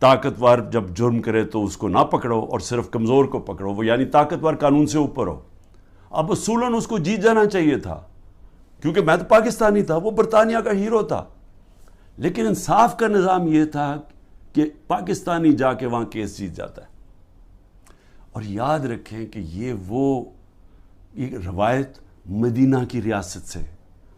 طاقتور جب جرم کرے تو اس کو نہ پکڑو اور صرف کمزور کو پکڑو، وہ یعنی طاقتور قانون سے اوپر ہو۔ اب اصولاً اس کو جیت جانا چاہیے تھا، کیونکہ میں تو پاکستانی تھا، وہ برطانیہ کا ہیرو تھا، لیکن انصاف کا نظام یہ تھا کہ پاکستانی جا کے وہاں کیس جیت جاتا ہے۔ اور یاد رکھیں کہ یہ روایت مدینہ کی ریاست سے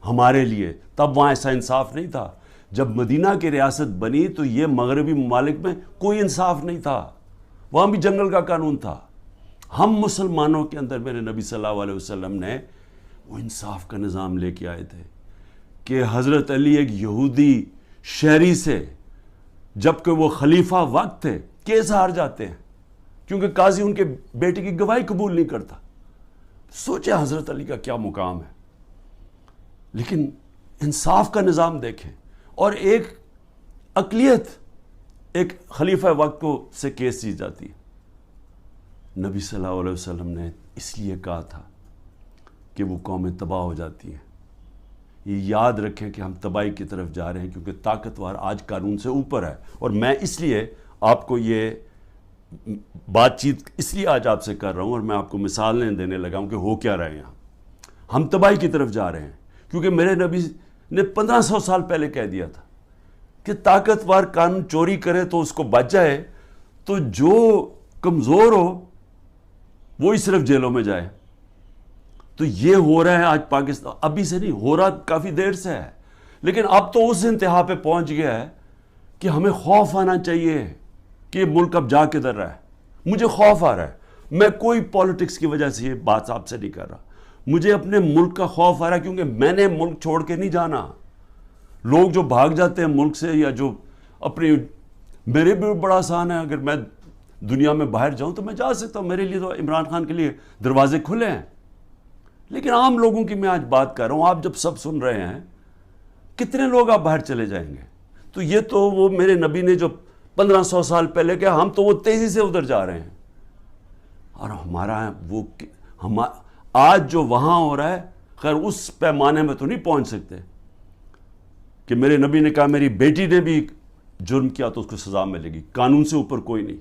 ہمارے لیے، تب وہاں ایسا انصاف نہیں تھا۔ جب مدینہ کی ریاست بنی تو یہ مغربی ممالک میں کوئی انصاف نہیں تھا، وہاں بھی جنگل کا قانون تھا۔ ہم مسلمانوں کے اندر میرے نبی صلی اللہ علیہ وسلم نے وہ انصاف کا نظام لے کے آئے تھے کہ حضرت علی ایک یہودی شہری سے، جبکہ وہ خلیفہ وقت تھے، کیس ہار جاتے ہیں کیونکہ قاضی ان کے بیٹے کی گواہی قبول نہیں کرتا۔ سوچیں حضرت علی کا کیا مقام ہے، لیکن انصاف کا نظام دیکھیں، اور ایک اقلیت ایک خلیفہ وقت کو سے کیس جیت جاتی ہے۔ نبی صلی اللہ علیہ وسلم نے اس لیے کہا تھا کہ وہ قومیں تباہ ہو جاتی ہیں۔ یہ یاد رکھیں کہ ہم تباہی کی طرف جا رہے ہیں، کیونکہ طاقتور آج قانون سے اوپر ہے۔ اور میں اس لیے آپ کو یہ بات چیت اس لیے آج آپ سے کر رہا ہوں، اور میں آپ کو مثالیں دینے لگا ہوں کہ ہو کیا رہے ہیں یہاں۔ ہم تباہی کی طرف جا رہے ہیں، کیونکہ میرے نبی نے 1500 سال پہلے کہہ دیا تھا کہ طاقتور قانون چوری کرے تو اس کو بچ جائے، تو جو کمزور ہو وہی صرف جیلوں میں جائے۔ تو یہ ہو رہا ہے آج پاکستان، ابھی سے نہیں ہو رہا، کافی دیر سے ہے، لیکن اب تو اس انتہا پہ پہنچ گیا ہے کہ ہمیں خوف آنا چاہیے کہ یہ ملک اب جا کدھر رہا ہے۔ مجھے خوف آ رہا ہے، میں کوئی پالیٹکس کی وجہ سے یہ بات آپ سے نہیں کر رہا، مجھے اپنے ملک کا خوف آ رہا ہے، کیونکہ میں نے ملک چھوڑ کے نہیں جانا۔ لوگ جو بھاگ جاتے ہیں ملک سے، یا جو اپنی، میرے بھی بڑا آسان ہے، اگر میں دنیا میں باہر جاؤں تو میں جا سکتا ہوں، میرے لیے تو عمران خان کے لیے دروازے کھلے ہیں، لیکن عام لوگوں کی میں آج بات کر رہا ہوں۔ آپ جب سب سن رہے ہیں، کتنے لوگ آپ باہر چلے جائیں گے؟ تو یہ تو وہ میرے نبی نے جو 1500 سال پہلے کہا، ہم تو وہ تیزی سے ادھر جا رہے ہیں، اور ہمارا آج جو وہاں ہو رہا ہے، خیر اس پیمانے میں تو نہیں پہنچ سکتے کہ میرے نبی نے کہا میری بیٹی نے بھی جرم کیا تو اس کو سزا ملے گی، قانون سے اوپر کوئی نہیں۔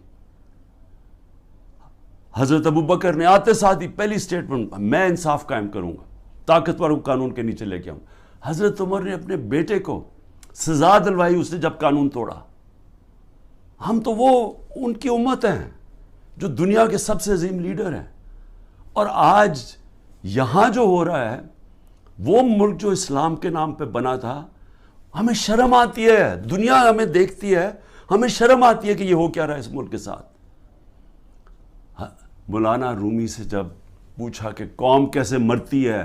حضرت ابو بکر نے آتے ساتھ ہی پہلی سٹیٹمنٹ، میں انصاف قائم کروں گا، طاقتور قانون کے نیچے لے کے آؤں۔ حضرت عمر نے اپنے بیٹے کو سزا دلوائی اس نے جب قانون توڑا۔ ہم تو وہ ان کی امت ہیں جو دنیا کے سب سے عظیم لیڈر ہیں، اور آج یہاں جو ہو رہا ہے، وہ ملک جو اسلام کے نام پہ بنا تھا، ہمیں شرم آتی ہے، دنیا ہمیں دیکھتی ہے، ہمیں شرم آتی ہے کہ یہ ہو کیا رہا ہے اس ملک کے ساتھ۔ مولانا رومی سے جب پوچھا کہ قوم کیسے مرتی ہے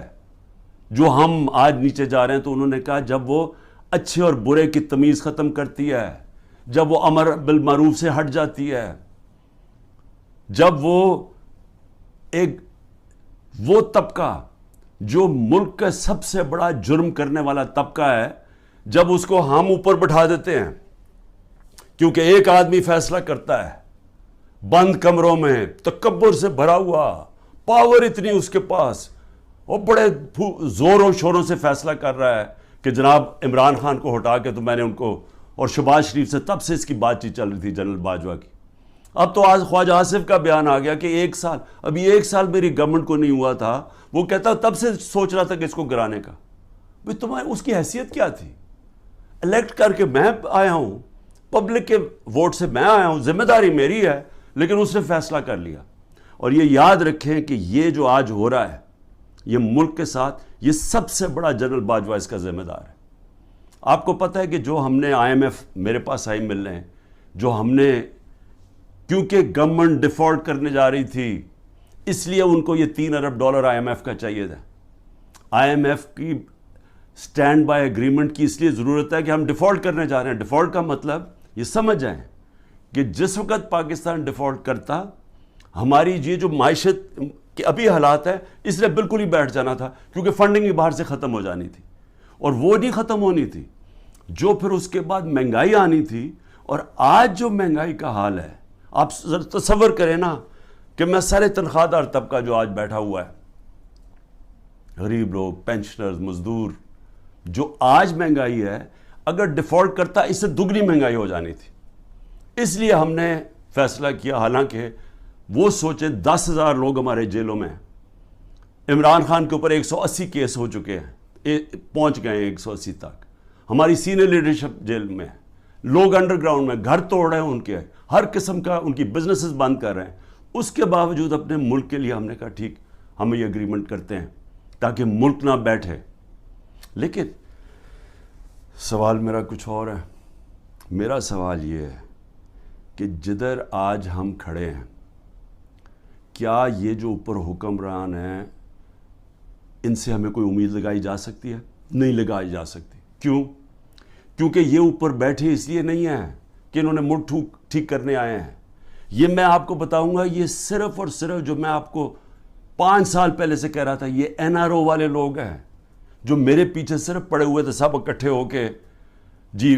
جو ہم آج نیچے جا رہے ہیں، تو انہوں نے کہا جب وہ اچھے اور برے کی تمیز ختم کرتی ہے، جب وہ امر بالمعروف سے ہٹ جاتی ہے، جب وہ طبقہ جو ملک کا سب سے بڑا جرم کرنے والا طبقہ ہے، جب اس کو ہم اوپر بٹھا دیتے ہیں، کیونکہ ایک آدمی فیصلہ کرتا ہے بند کمروں میں، تکبر سے بھرا ہوا، پاور اتنی اس کے پاس، وہ بڑے زور و شوروں سے فیصلہ کر رہا ہے کہ جناب عمران خان کو ہٹا کے تو میں نے ان کو، اور شہباز شریف سے تب سے اس کی بات چیت چل رہی تھی جنرل باجوہ کی۔ اب تو آج خواجہ آصف کا بیان آ گیا کہ ابھی ایک سال میری گورنمنٹ کو نہیں ہوا تھا، وہ کہتا تب سے سوچ رہا تھا کہ اس کو گرانے کا۔ بھئی تمہاری اس کی حیثیت کیا تھی؟ الیکٹ کر کے میں آیا ہوں، پبلک کے ووٹ سے میں آیا ہوں، ذمہ داری میری ہے، لیکن اس نے فیصلہ کر لیا۔ اور یہ یاد رکھیں کہ یہ جو آج ہو رہا ہے یہ ملک کے ساتھ، یہ سب سے بڑا جنرل باجوہ اس کا ذمہ دار ہے۔ آپ کو پتہ ہے کہ جو ہم نے IMF میرے پاس آئی مل رہے ہیں، جو ہم نے، کیونکہ گورنمنٹ ڈیفالٹ کرنے جا رہی تھی، اس لیے ان کو یہ $3 ارب IMF کا چاہیے تھا۔ IMF کی سٹینڈ بائی ایگریمنٹ کی اس لیے ضرورت ہے کہ ہم ڈیفالٹ کرنے جا رہے ہیں۔ ڈیفالٹ کا مطلب یہ سمجھ جائیں کہ جس وقت پاکستان ڈیفالٹ کرتا، ہماری یہ جو معیشت کے ابھی حالات ہے، اس نے بالکل ہی بیٹھ جانا تھا، کیونکہ فنڈنگ ہی باہر سے ختم ہو جانی تھی، اور وہ نہیں ختم ہونی تھی، جو پھر اس کے بعد مہنگائی آنی تھی۔ اور آج جو مہنگائی کا حال ہے، آپ تصور کریں نا کہ میں سارے تنخواہ دار طبقہ جو آج بیٹھا ہوا ہے، غریب لوگ، پینشنرز، مزدور، جو آج مہنگائی ہے، اگر ڈیفالٹ کرتا اس سے دگنی مہنگائی ہو جانی تھی۔ اس لیے ہم نے فیصلہ کیا، حالانکہ وہ سوچیں 10,000 لوگ ہمارے جیلوں میں ہیں، عمران خان کے اوپر 180 کیس ہو چکے ہیں، پہنچ گئے ہیں 180 تک، ہماری سینئر لیڈرشپ جیل میں ہے، لوگ انڈر گراؤنڈ میں گھر توڑ رہے ہیں، ان کے ہر قسم کا ان کی بزنسز بند کر رہے ہیں۔ اس کے باوجود اپنے ملک کے لیے ہم نے کہا ٹھیک، ہم یہ اگریمنٹ کرتے ہیں تاکہ ملک نہ بیٹھے۔ لیکن سوال میرا کچھ اور ہے۔ میرا سوال یہ ہے کہ جدھر آج ہم کھڑے ہیں، کیا یہ جو اوپر حکمران ہیں ان سے ہمیں کوئی امید لگائی جا سکتی ہے؟ نہیں لگائی جا سکتی۔ کیوں؟ کیونکہ یہ اوپر بیٹھے اس لیے نہیں ہیں کہ انہوں نے ملک ٹھیک کرنے آئے ہیں۔ یہ میں آپ کو بتاؤں گا، یہ صرف اور صرف جو میں آپ کو 5 سال پہلے سے کہہ رہا تھا، یہ NRO والے لوگ ہیں جو میرے پیچھے صرف پڑے ہوئے تھے، سب اکٹھے ہو کے جی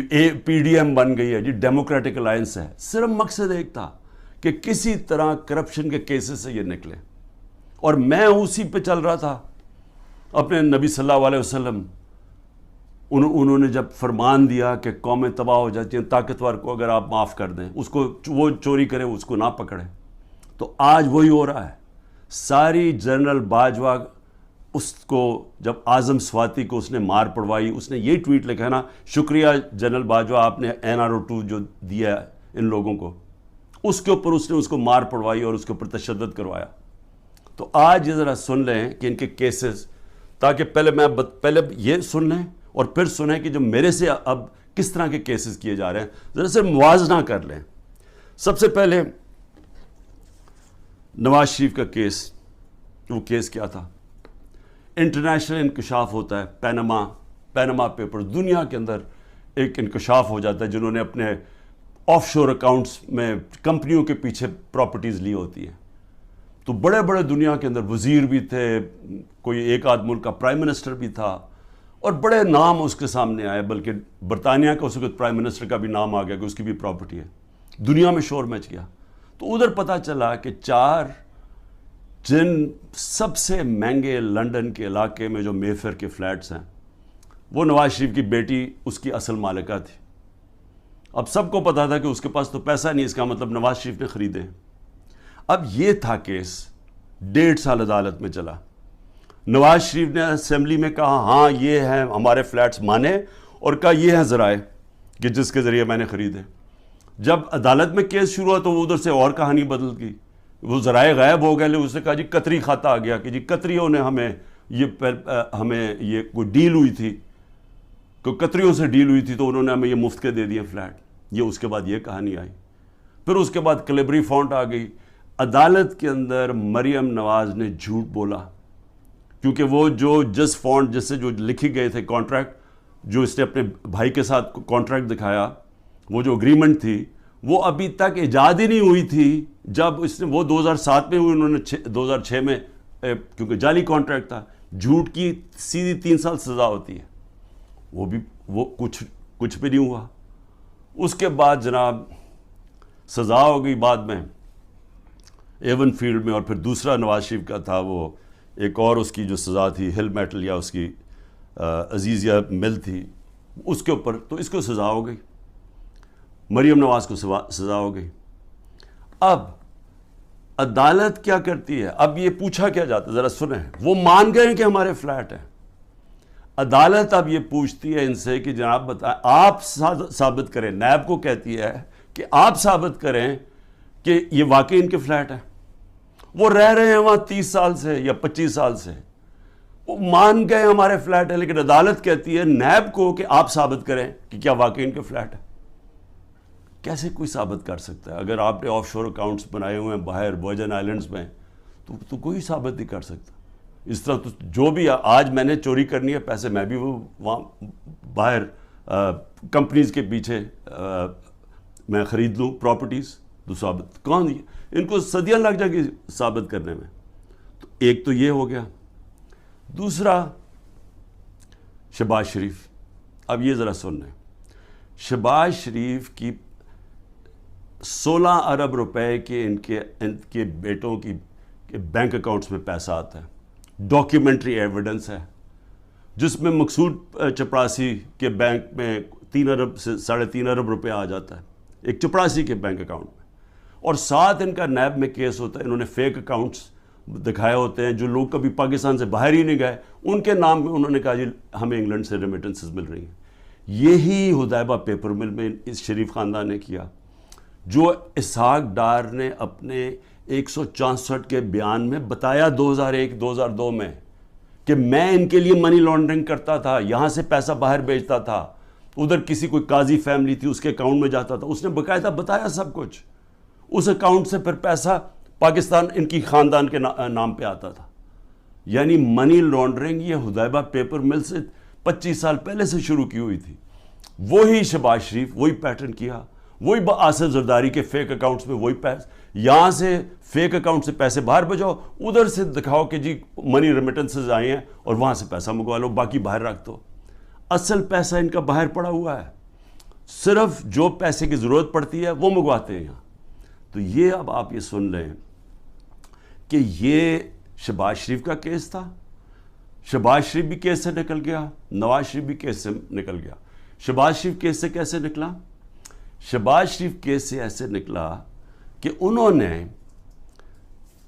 PDM بن گئی ہے، جی ڈیموکریٹک الائنس ہے۔ صرف مقصد ایک تھا کہ کسی طرح کرپشن کے کیسز سے یہ نکلے، اور میں اسی پہ چل رہا تھا۔ اپنے نبی صلی اللہ علیہ وسلم انہوں نے جب فرمان دیا کہ قومیں تباہ ہو جاتی ہیں، طاقتور کو اگر آپ معاف کر دیں، اس کو وہ چوری کرے اس کو نہ پکڑیں، تو آج وہی ہو رہا ہے۔ ساری جنرل باجوہ اس کو جب اعظم سواتی کو اس نے مار پڑوائی، اس نے یہ ٹویٹ لکھا نا، شکریہ جنرل باجوہ، آپ نے NRO2 جو دیا ہے ان لوگوں کو، اس کے اوپر اس نے اس کو مار پڑوائی اور اس کے اوپر تشدد کروایا۔ تو آج یہ ذرا سن لیں کہ ان کے کیسز، تاکہ پہلے یہ سن لیں اور پھر سنیں کہ جو میرے سے اب کس طرح کے کیسز کیے جا رہے ہیں، ذرا سے موازنہ کر لیں۔ سب سے پہلے نواز شریف کا کیس، وہ کیس کیا تھا؟ انٹرنیشنل انکشاف ہوتا ہے، پینما پیپر، دنیا کے اندر ایک انکشاف ہو جاتا ہے، جنہوں نے اپنے آف شور اکاؤنٹس میں کمپنیوں کے پیچھے پراپرٹیز لی ہوتی ہیں۔ تو بڑے بڑے دنیا کے اندر وزیر بھی تھے، کوئی ایک آدھ ملک کا پرائم منسٹر بھی تھا، اور بڑے نام اس کے سامنے آئے، بلکہ برطانیہ کا اس وقت پرائم منسٹر کا بھی نام آ گیا کہ اس کی بھی پراپرٹی ہے۔ دنیا میں شور مچ گیا۔ تو ادھر پتہ چلا کہ 4 جن سب سے مہنگے لنڈن کے علاقے میں جو مے فیئر کے فلیٹس ہیں، وہ نواز شریف کی بیٹی اس کی اصل مالکہ تھی۔ اب سب کو پتا تھا کہ اس کے پاس تو پیسہ نہیں، اس کا مطلب نواز شریف نے خریدے۔ اب یہ تھا کیس، 1.5 سال عدالت میں چلا۔ نواز شریف نے اسمبلی میں کہا ہاں یہ ہیں ہمارے فلیٹس مانے، اور کہا یہ ہیں ذرائع کہ جس کے ذریعے میں نے خریدے۔ جب عدالت میں کیس شروع ہوا تو وہ ادھر سے اور کہانی بدل گئی، وہ ذرائع غائب ہو گئے۔ اس نے کہا جی قطری کھاتا آ گیا کہ جی قطریوں نے ہمیں یہ کوئی ڈیل ہوئی تھی، کوئی قطریوں سے ڈیل ہوئی تھی تو انہوں نے ہمیں یہ مفت کے دے دیے فلیٹ۔ یہ اس کے بعد یہ کہانی آئی۔ پھر اس کے بعد کلیبری فونٹ آ گئی۔ عدالت کے اندر مریم نواز نے جھوٹ بولا، کیونکہ وہ جو جس فونٹ جس سے جو لکھی گئے تھے کانٹریکٹ، جو اس نے اپنے بھائی کے ساتھ کانٹریکٹ دکھایا، وہ جو اگریمنٹ تھی وہ ابھی تک ایجاد ہی نہیں ہوئی تھی۔ جب اس نے وہ 2007 میں ہوئی، انہوں نے 2006 میں، کیونکہ جعلی کانٹریکٹ تھا، جھوٹ کی سیدھی 3 سال سزا ہوتی ہے، وہ کچھ بھی نہیں ہوا۔ اس کے بعد جناب سزا ہو گئی بعد میں ایون فیلڈ میں، اور پھر دوسرا نواز شریف کا تھا، وہ ایک اور اس کی جو سزا تھی ہل میٹل یا اس کی عزیزیہ مل تھی، اس کے اوپر تو اس کو سزا ہو گئی، مریم نواز کو سزا ہو گئی۔ اب عدالت کیا کرتی ہے؟ اب یہ پوچھا کیا جاتا ہے، ذرا سنیں، وہ مان گئے کہ ہمارے فلیٹ ہیں۔ عدالت اب یہ پوچھتی ہے ان سے کہ جناب بتائیں، آپ ثابت کریں، نیب کو کہتی ہے کہ آپ ثابت کریں کہ یہ واقعی ان کے فلیٹ ہیں۔ وہ رہ رہے ہیں وہاں 30 سال سے یا 25 سال سے، وہ مان گئے ہمارے فلیٹ ہے، لیکن عدالت کہتی ہے نیب کو کہ آپ ثابت کریں کہ کیا واقعی ان کے فلیٹ ہے۔ کیسے کوئی ثابت کر سکتا ہے؟ اگر آپ نے آف شور اکاؤنٹس بنائے ہوئے ہیں باہر ورجن آئلینڈز میں، تو کوئی ثابت نہیں کر سکتا۔ اس طرح تو جو بھی آج میں نے چوری کرنی ہے پیسے، میں بھی وہ وہاں باہر کمپنیز کے پیچھے میں خرید لوں پراپرٹیز، تو ثابت کون، ان کو صدیاں لگ جائیں گی ثابت کرنے میں۔ تو ایک تو یہ ہو گیا۔ دوسرا شہباز شریف، اب یہ ذرا سن لیں، شہباز شریف کی 16 ارب روپے کے ان کے بیٹوں کی بینک اکاؤنٹس میں پیسہ آتا ہے، ڈاکیومنٹری ایویڈنس ہے، جس میں مقصود چپراسی کے بینک میں 3 ارب سے 3.5 ارب روپے آ جاتا ہے۔ ایک چپڑاسی کے بینک اکاؤنٹ میں، اور ساتھ ان کا نیب میں کیس ہوتا ہے. انہوں نے فیک اکاؤنٹس دکھائے ہوتے ہیں جو لوگ کبھی پاکستان سے باہر ہی نہیں گئے، ان کے نام میں انہوں نے کہا جی ہمیں انگلینڈ سے ریمیٹنسز مل رہی ہیں. یہی حدیبہ پیپر مل میں اس شریف خاندان نے کیا، جو اسحاق ڈار نے اپنے 164 کے بیان میں بتایا 2001-2002 میں کہ میں ان کے لیے منی لانڈرنگ کرتا تھا، یہاں سے پیسہ باہر بھیجتا تھا، ادھر کسی کوئی قاضی فیملی تھی اس کے اکاؤنٹ میں جاتا تھا. اس نے باقاعدہ بتایا سب کچھ. اس اکاؤنٹ سے پھر پیسہ پاکستان ان کی خاندان کے نام پہ آتا تھا. یعنی منی لانڈرنگ یہ حدیبہ پیپر مل سے 25 سال پہلے سے شروع کی ہوئی تھی. وہی شہباز شریف وہی پیٹرن کیا، وہی آصف زرداری کے فیک اکاؤنٹس میں وہی پیسے، یہاں سے فیک اکاؤنٹ سے پیسے باہر بھیجو، ادھر سے دکھاؤ کہ جی منی ریمیٹنسز آئے ہیں اور وہاں سے پیسہ منگوا لو، باقی باہر رکھ دو. اصل پیسہ ان کا باہر پڑا ہوا ہے، صرف جو پیسے کی ضرورت پڑتی ہے وہ منگواتے ہیں یہاں. تو یہ اب آپ یہ سن لیں کہ یہ شہباز شریف کا کیس تھا. شہباز شریف بھی کیس سے نکل گیا، نواز شریف بھی کیس سے نکل گیا. شہباز شریف کیس سے کیسے نکلا؟ شہباز شریف کیس سے ایسے نکلا کہ انہوں نے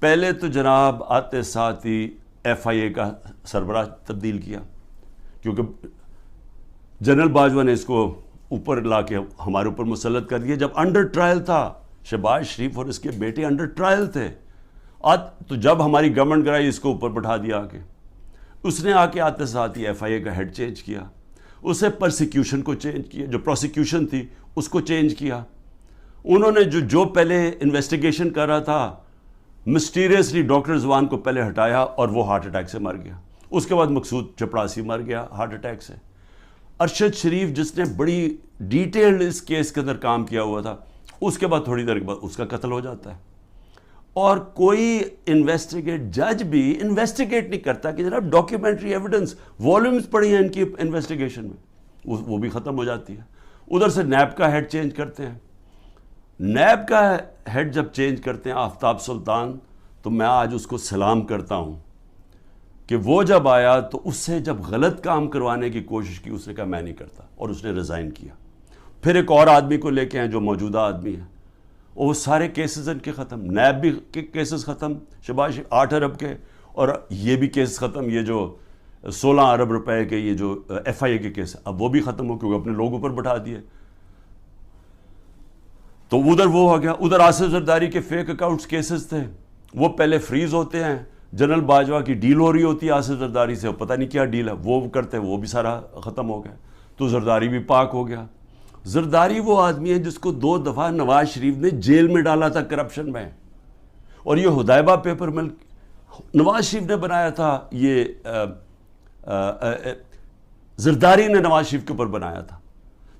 پہلے تو جناب آتے ساتھ ہی ایف آئی اے کا سربراہ تبدیل کیا، کیونکہ جنرل باجوہ نے اس کو اوپر لا کے ہمارے اوپر مسلط کر دیا. جب انڈر ٹرائل تھا شہباز شریف اور اس کے بیٹے انڈر ٹرائل تھے، تو جب ہماری گورنمنٹ گرائی اس کو اوپر بٹھا دیا آ کے. اس نے آ کے آتے ساتھ ہی ایف آئی اے کا ہیڈ چینج کیا، اسے پرسیکیوشن کو چینج کیا، جو پروسیکیوشن تھی اس کو چینج کیا. انہوں نے جو پہلے انویسٹیگیشن کر رہا تھا مسٹیریسلی ڈاکٹر رضوان کو پہلے ہٹایا اور وہ ہارٹ اٹیک سے مر گیا. اس کے بعد مقصود چپڑاسی مر گیا ہارٹ اٹیک سے. ارشد شریف جس نے بڑی ڈیٹیلڈ اس کیس کے اندر کام کیا ہوا تھا، اس کے بعد تھوڑی دیر کے بعد اس کا قتل ہو جاتا ہے. اور کوئی جج بھی انویسٹیگیٹ نہیں کرتا کہ جناب ڈاکیومنٹری ایویڈنس والومز پڑی ہیں ان کی انویسٹیگیشن میں، وہ بھی ختم ہو جاتی ہے. ادھر سے نیب کا ہیڈ چینج کرتے ہیں. نیب کا ہیڈ جب چینج کرتے ہیں آفتاب سلطان، تو میں آج اس کو سلام کرتا ہوں کہ وہ جب آیا تو اس سے جب غلط کام کروانے کی کوشش کی اس نے کہا میں نہیں کرتا، اور اس نے ریزائن کیا. پھر ایک اور آدمی کو لے کے ہیں جو موجودہ آدمی ہیں، اور وہ سارے کیسز ان کے ختم. نیب بھی کیسز ختم شہباز 8 ارب کے، اور یہ بھی کیس ختم. یہ جو 16 ارب روپے کے یہ جو ایف آئی اے کے کیس اب وہ بھی ختم ہو، کیونکہ اپنے لوگوں پر بٹھا دیے. تو ادھر وہ ہو گیا. ادھر آصف زرداری کے فیک اکاؤنٹس کیسز تھے، وہ پہلے فریز ہوتے ہیں. جنرل باجوہ کی ڈیل ہو رہی ہوتی ہے آصف زرداری سے، پتہ نہیں کیا ڈیل ہے، وہ کرتے ہیں، وہ بھی سارا ختم ہو گیا. تو زرداری بھی پاک ہو گیا. زرداری وہ آدمی ہے جس کو 2 دفعہ نواز شریف نے جیل میں ڈالا تھا کرپشن میں، اور یہ حدیبہ پیپر مل نواز شریف نے بنایا تھا. یہ زرداری نے نواز شریف کے اوپر بنایا تھا.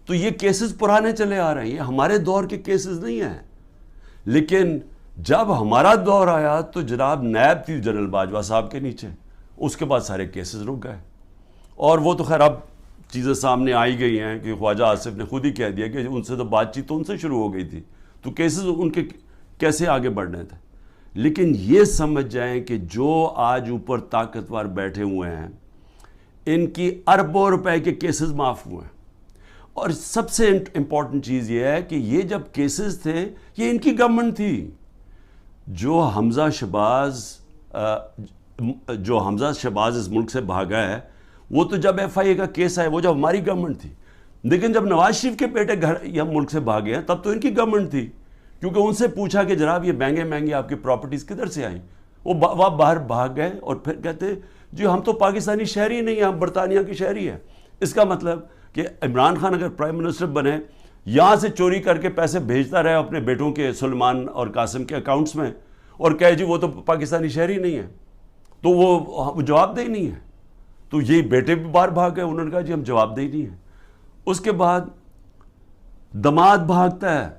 تو یہ کیسز پرانے چلے آ رہے ہیں، یہ ہمارے دور کے کیسز نہیں ہیں. لیکن جب ہمارا دور آیا تو جناب نیب تھی جنرل باجوہ صاحب کے نیچے، اس کے بعد سارے کیسز رک گئے. اور وہ تو خیر اب چیزیں سامنے آئی گئی ہیں کہ خواجہ آصف نے خود ہی کہہ دیا کہ ان سے تو بات چیت تو ان سے شروع ہو گئی تھی، تو کیسز ان کے کیسے آگے بڑھنے تھے. لیکن یہ سمجھ جائیں کہ جو آج اوپر طاقتور بیٹھے ہوئے ہیں ان کی اربوں روپے کے کیسز معاف ہوئے ہیں. اور سب سے امپورٹنٹ چیز یہ ہے کہ یہ جب کیسز تھے یہ ان کی گورنمنٹ تھی. جو حمزہ شہباز اس ملک سے بھاگا ہے وہ تو جب ایف آئی اے کا کیس آئے وہ جب ہماری گورنمنٹ تھی. لیکن جب نواز شریف کے بیٹے گھر یا ملک سے بھاگے ہیں تب تو ان کی گورنمنٹ تھی، کیونکہ ان سے پوچھا کہ جناب یہ مہنگے آپ کی پراپرٹیز کدھر سے آئیں. وہ باہر بھاگ گئے اور پھر کہتے جی ہم تو پاکستانی شہری نہیں ہیں، ہم برطانیہ کی شہری ہیں. اس کا مطلب کہ عمران خان اگر پرائم منسٹر بنے، یہاں سے چوری کر کے پیسے بھیجتا رہے اپنے بیٹوں کے سلمان اور قاسم کے اکاؤنٹس میں، اور کہے جی وہ تو پاکستانی شہری نہیں ہے، تو وہ جواب دہی نہیں ہے. تو یہ بیٹے بھی باہر بھاگ گئے، انہوں نے کہا جی ہم جواب دہی نہیں ہیں. اس کے بعد دماد بھاگتا ہے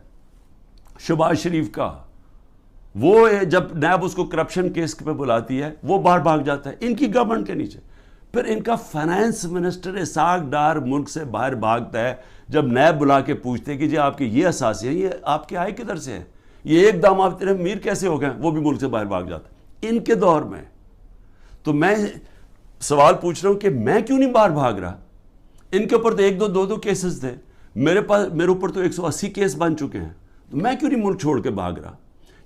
شہباز شریف کا، وہ جب نیب اس کو کرپشن کیس پہ بلاتی ہے وہ باہر بھاگ جاتا ہے ان کی گورنمنٹ کے نیچے. پھر ان کا فائنانس منسٹر اسحاق ڈار ملک سے باہر بھاگتا ہے جب نیب بلا کے پوچھتے ہیں کہ جی آپ کے یہ اثاثے ہیں، یہ آپ کے آئے کدھر سے ہیں، یہ ایک دم آپ تیرے امیر کیسے ہو گئے، وہ بھی ملک سے باہر بھاگ جاتا ہے ان کے دور میں. تو میں سوال پوچھ رہا ہوں کہ میں کیوں نہیں باہر بھاگ رہا؟ ان کے اوپر تو 1-2 کیسز تھے. میرے اوپر تو 180 کیس بن چکے ہیں. تو میں کیوں نہیں ملک چھوڑ کے بھاگ رہا؟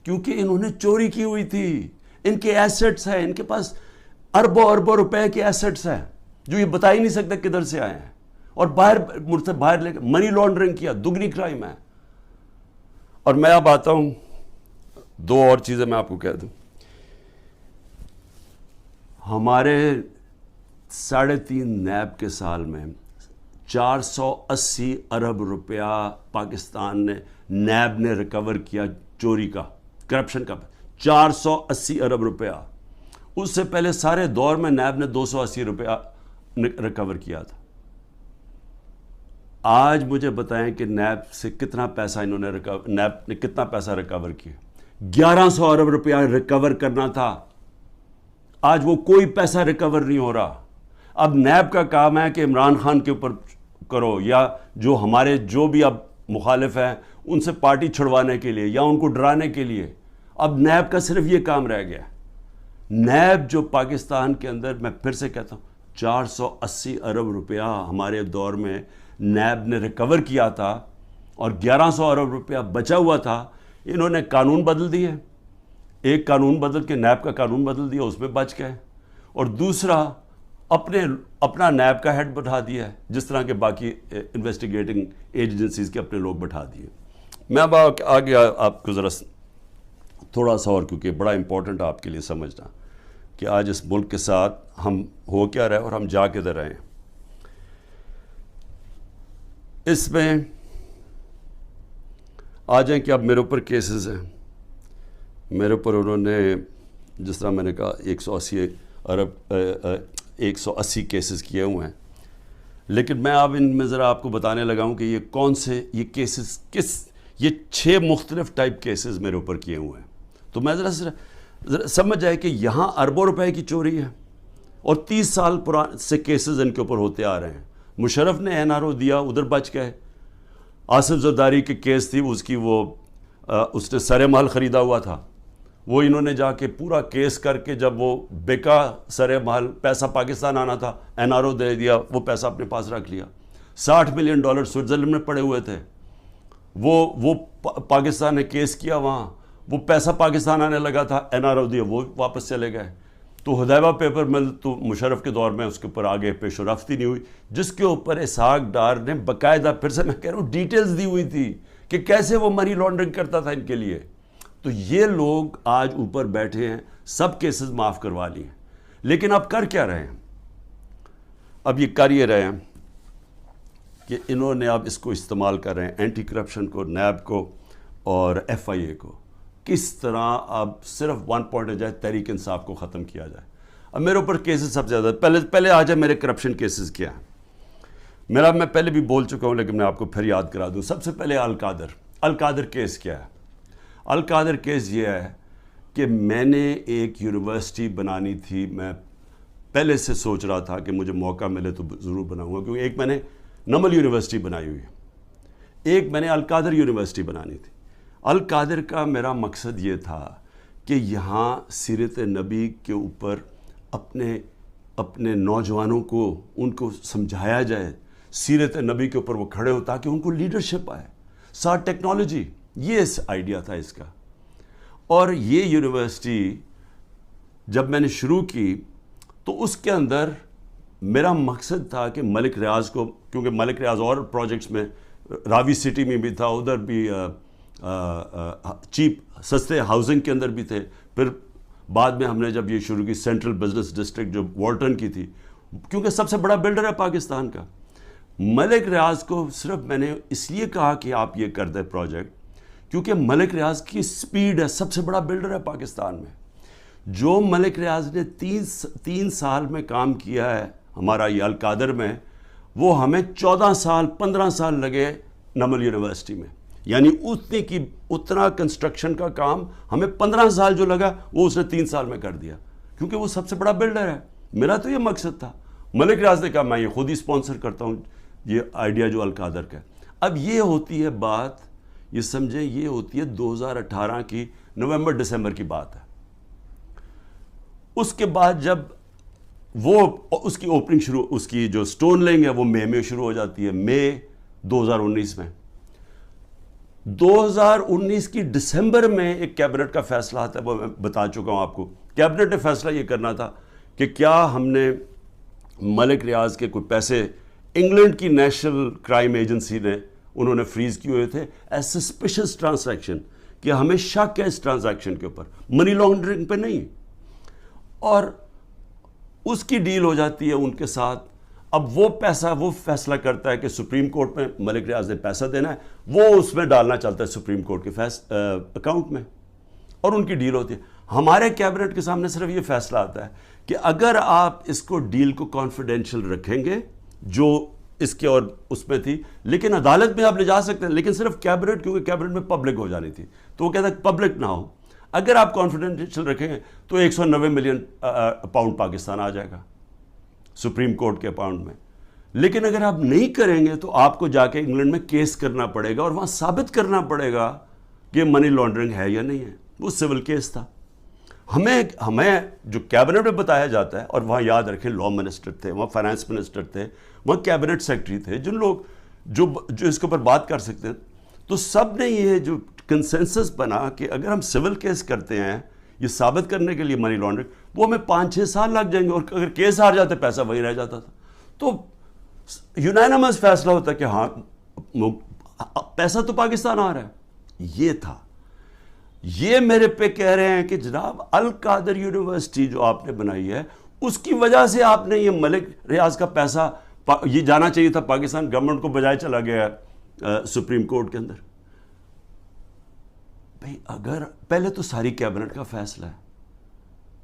کیونکہ انہوں نے چوری کی ہوئی تھی. ان کے ایسٹس ہیں, ان کے پاس اربوں اربوں روپے کے ایسٹس ہیں جو یہ بتا ہی نہیں سکتے کدھر سے آئے ہیں, اور مجھ سے باہر لے کے منی لانڈرنگ کیا, دگنی کرائم ہے. اور میں اب آتا ہوں, دو اور چیزیں میں آپ کو کہہ دوں. ہمارے 3.5 نیب کے سال میں 480 ارب روپیہ پاکستان نے, نیب نے ریکور کیا چوری کا, کرپشن کا. 480 ارب روپیہ. اس سے پہلے سارے دور میں نیب نے 280 روپیہ ریکور کیا تھا. آج مجھے بتائیں کہ نیب سے کتنا پیسہ انہوں نے نیب نے کتنا پیسہ ریکور کیا؟ 1100 ارب روپیہ ریکور کرنا تھا. آج وہ کوئی پیسہ ریکور نہیں ہو رہا. اب نیب کا کام ہے کہ عمران خان کے اوپر کرو, یا جو ہمارے جو بھی اب مخالف ہیں ان سے پارٹی چھڑوانے کے لیے یا ان کو ڈرانے کے لیے. اب نیب کا صرف یہ کام رہ گیا. نیب جو پاکستان کے اندر, میں پھر سے کہتا ہوں, 480 ارب روپیہ ہمارے دور میں نیب نے ریکور کیا تھا, اور 1100 ارب روپیہ بچا ہوا تھا. انہوں نے قانون بدل دیے, ایک قانون بدل کے نیب کا قانون بدل دیا, اس میں بچ گئے. اور دوسرا اپنا نیب کا ہیڈ بٹھا دیا ہے, جس طرح کے باقی انویسٹیگیٹنگ ایجنسیز کے اپنے لوگ بٹھا دیے. میں اب آگے آپ کو ذرا تھوڑا سا اور, کیونکہ بڑا امپورٹنٹ آپ کے لیے سمجھنا کہ آج اس ملک کے ساتھ ہم ہو کیا رہے اور ہم جا کدھر رہے ہیں. اس میں آ جائیں کہ اب میرے اوپر کیسز ہیں. میرے اوپر انہوں نے, جس طرح میں نے کہا, 180 کیسز کیے ہوئے ہیں. لیکن میں اب ان میں ذرا آپ کو بتانے لگا ہوں کہ یہ کون سے یہ کیسز یہ 6 مختلف ٹائپ کیسز میرے اوپر کیے ہوئے ہیں. تو میں ذرا سمجھ جائے کہ یہاں اربوں روپے کی چوری ہے, اور 30 سال سے کیسز ان کے اوپر ہوتے آ رہے ہیں. مشرف نے NRO دیا, ادھر بچ گئے. آصف زرداری کی کیس تھی, اس نے سر محل خریدا ہوا تھا, وہ انہوں نے جا کے پورا کیس کر کے جب وہ بیکا سر محل, پیسہ پاکستان آنا تھا, NRO دے دیا, وہ پیسہ اپنے پاس رکھ لیا. $60 ملین سوئٹزرلینڈ میں پڑے ہوئے تھے. وہ پاکستان نے کیس کیا وہاں, وہ پیسہ پاکستان آنے لگا تھا, NRO دیا, وہ واپس چلے گئے. تو حدیبہ پیپر مل تو مشرف کے دور میں اس کے اوپر آگے پیش و رفت ہی نہیں ہوئی, جس کے اوپر اسحاق ڈار نے باقاعدہ, پھر سے میں کہہ رہا ہوں, ڈیٹیلز دی ہوئی تھی کہ کیسے وہ منی لانڈرنگ کرتا تھا ان کے لیے. تو یہ لوگ آج اوپر بیٹھے ہیں, سب کیسز معاف کروا لیے. لیکن اب کر کیا رہے ہیں؟ اب یہ کر یہ رہے ہیں کہ انہوں نے اب اس کو استعمال کر رہے ہیں, اینٹی کرپشن کو, نیب کو اور FIA کو, کس طرح اب صرف 1 پوائنٹ جائے, تحریک انصاف کو ختم کیا جائے. اب میرے اوپر کیسز سب سے زیادہ, پہلے آ جائے میرے کرپشن کیسز کیا ہیں. میں پہلے بھی بول چکا ہوں, لیکن میں آپ کو پھر یاد کرا دوں. سب سے پہلے القادر کیس کیا ہے؟ القادر کیس یہ ہے کہ میں نے ایک یونیورسٹی بنانی تھی. میں پہلے سے سوچ رہا تھا کہ مجھے موقع ملے تو ضرور بناؤں گا, کیونکہ ایک میں نے نمل یونیورسٹی بنائی ہوئی ہے, ایک میں نے القادر یونیورسٹی بنانی تھی. القادر کا میرا مقصد یہ تھا کہ یہاں سیرت نبی کے اوپر اپنے نوجوانوں کو, ان کو سمجھایا جائے, سیرت نبی کے اوپر وہ کھڑے ہو تاکہ ان کو لیڈرشپ آئے, ساتھ ٹیکنالوجی. یہ آئیڈیا تھا اس کا. اور یہ یونیورسٹی جب میں نے شروع کی تو اس کے اندر میرا مقصد تھا کہ ملک ریاض کو, کیونکہ ملک ریاض اور پروجیکٹس میں, راوی سٹی میں بھی تھا, ادھر بھی چیپ سستے ہاؤسنگ کے اندر بھی تھے. پھر بعد میں ہم نے جب یہ شروع کی سینٹرل بزنس ڈسٹرکٹ جو والٹن کی تھی, کیونکہ سب سے بڑا بلڈر ہے پاکستان کا. ملک ریاض کو صرف میں نے اس لیے کہا کہ آپ یہ کر دیں پروجیکٹ, کیونکہ ملک ریاض کی سپیڈ ہے, سب سے بڑا بلڈر ہے پاکستان میں. جو ملک ریاض نے 3 سال میں کام کیا ہے ہمارا یہ القادر میں, وہ ہمیں 14 سال 15 سال لگے نمل یونیورسٹی میں. یعنی اتنا کنسٹرکشن کا کام ہمیں 15 سال جو لگا وہ اس نے 3 سال میں کر دیا, کیونکہ وہ سب سے بڑا بلڈر ہے. میرا تو یہ مقصد تھا. ملک ریاض نے کہا میں یہ خود ہی اسپانسر کرتا ہوں یہ آئیڈیا جو القادر کا ہے. اب یہ ہوتی ہے بات, یہ سمجھیں, یہ ہوتی ہے 2018 کی نومبر دسمبر کی بات ہے. اس کے بعد جب وہ اس کی اوپننگ شروع, اس کی جو سٹون لینگ ہے وہ مئی میں شروع ہو جاتی ہے. مئی 2019 میں. 2019 کی دسمبر میں ایک کیبنٹ کا فیصلہ آتا ہے, وہ میں بتا چکا ہوں آپ کو. کیبنٹ نے فیصلہ یہ کرنا تھا کہ کیا ہم نے ملک ریاض کے کوئی پیسے انگلینڈ کی نیشنل کرائم ایجنسی نے انہوں نے فریز کیے ہوئے تھے ایز سسپیشس ٹرانزیکشن, کہ ہمیں شک ہے اس ٹرانزیکشن کے اوپر, منی لانڈرنگ پہ نہیں. اور اس کی ڈیل ہو جاتی ہے ان کے ساتھ. اب وہ پیسہ وہ فیصلہ کرتا ہے کہ سپریم کورٹ میں ملک ریاض نے پیسہ دینا ہے, وہ اس میں ڈالنا چلتا ہے سپریم کورٹ کے اکاؤنٹ میں, اور ان کی ڈیل ہوتی ہے. ہمارے کیبنٹ کے سامنے صرف یہ فیصلہ آتا ہے کہ اگر آپ اس کو ڈیل کو کانفیڈینشیل رکھیں گے, جو اس کے اور اس میں تھی, لیکن عدالت میں آپ لے جا سکتے ہیں, لیکن صرف کیبنٹ, کیونکہ کیبنٹ میں پبلک ہو جانی تھی, تو وہ کہتا ہے پبلک نہ ہو. اگر آپ کانفیڈینشیل رکھیں گے تو 190 ملین پاؤنڈ پاکستان آ جائے گا سپریم کورٹ کے اکاؤنٹ میں. لیکن اگر آپ نہیں کریں گے تو آپ کو جا کے انگلینڈ میں کیس کرنا پڑے گا, اور وہاں ثابت کرنا پڑے گا کہ منی لانڈرنگ ہے یا نہیں ہے. وہ سول کیس تھا. ہمیں جو کیبنٹ میں بتایا جاتا ہے, اور وہاں یاد رکھیں لا منسٹر تھے, وہاں فائنانس منسٹر تھے, وہاں کیبنٹ سیکرٹری تھے, جن لوگ جو اس کے اوپر بات کر سکتے ہیں. تو سب نے یہ جو کنسنسس بنا کہ اگر ہم سول کیس کرتے ہیں یہ ثابت کرنے کے لیے منی لانڈرنگ, وہ ہمیں 5-6 سال لگ جائیں گے, اور اگر کیس ہار جاتے پیسہ وہی رہ جاتا تھا. تو یونانیمس فیصلہ ہوتا ہے کہ ہاں پیسہ تو پاکستان آ رہا ہے. یہ تھا. یہ میرے پہ کہہ رہے ہیں کہ جناب القادر یونیورسٹی جو آپ نے بنائی ہے, اس کی وجہ سے آپ نے یہ ملک ریاض کا پیسہ یہ جانا چاہیے تھا پاکستان گورنمنٹ کو, بجائے چلا گیا سپریم کورٹ کے اندر. بھئی اگر پہلے تو ساری کیبنٹ کا فیصلہ ہے,